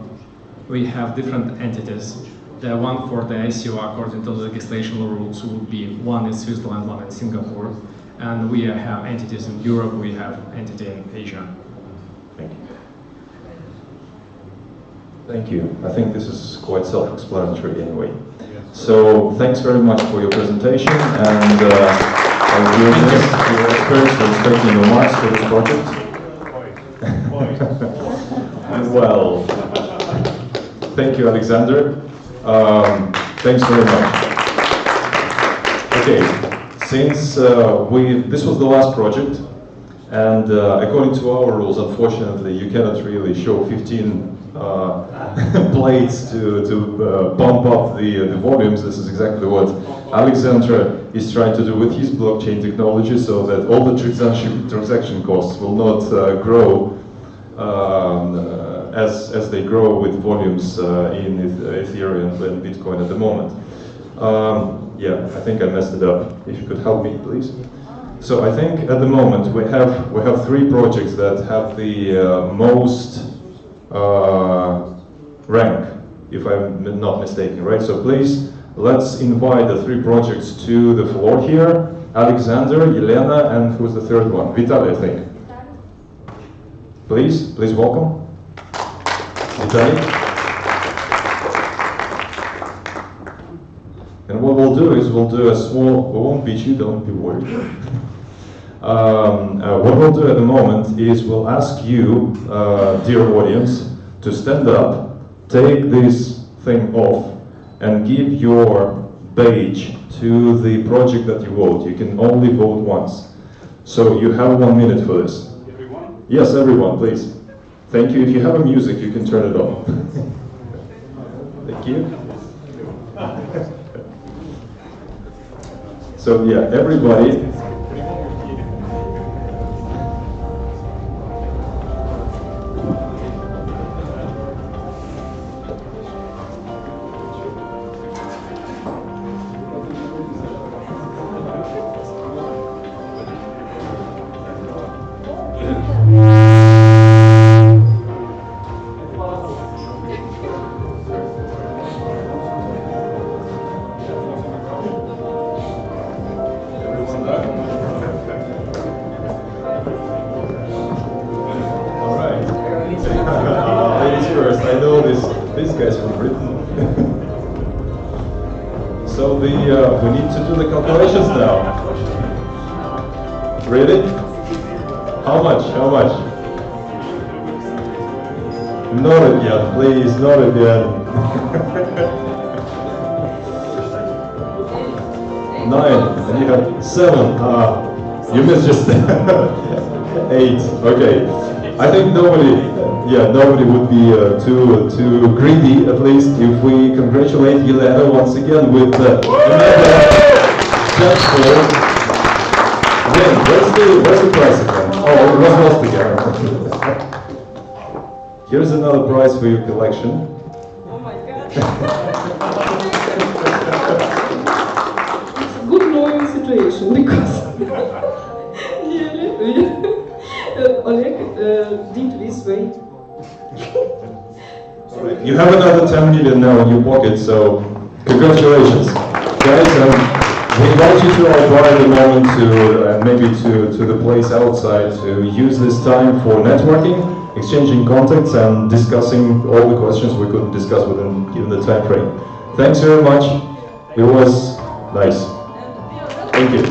R: We have different entities. The one for the ICO according to the legislation rules would be one in Switzerland, one in Singapore. And we have entities in Europe, we have entity in Asia.
B: Thank you.
I: Thank you. I think this is quite self-explanatory anyway. So thanks very much for your presentation, and I'll give this to your experts for taking remarks for this project. Well, thank you, Alexander. Thanks very much. Okay, since this was the last project, and according to our rules, unfortunately, you cannot really show 15 plates to pump up the volumes. This is exactly what Alexander is trying to do with his blockchain technology, so that all the transaction costs will not grow as they grow with volumes in Ethereum and Bitcoin at the moment. Yeah, I think I messed it up. If you could help me, please. So I think at the moment we have 3 projects that have the most rank, if I'm not mistaken, right? So please, let's invite the 3 projects to the floor here. Alexander, Elena, and who's the third one? Vitaly, I think. Please welcome. Vitaly. And what we'll do is we'll do a small, we won't beat you, don't be worried. What we'll do at the moment is we'll ask you, dear audience, to stand up, take this thing off, and give your badge to the project that you vote. You can only vote once. So you have 1 minute for this. Everyone? Yes, everyone, please. Thank you. If you have a music, you can turn it on. Thank you. So yeah, everybody. So we need to do the calculations now. Really? How much? How much? Not it yet, please, not it yet. 9, and you have 7. You missed just 8. Okay. I think nobody would be too greedy, at least, if we congratulate Elena once again with another successful Where's the prize again? Oh, it was lost again. Here's another prize for your collection.
M: Oh my god. It's a good knowing situation because really Oleg did this way.
I: You have another 10 million now in your pocket, so congratulations. Guys, we invite you to our bar at the moment to maybe to the place outside to use this time for networking, exchanging contacts and discussing all the questions we couldn't discuss within given the time frame. Thanks very much. It was nice. Thank you.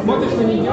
S: Смотришь на нее?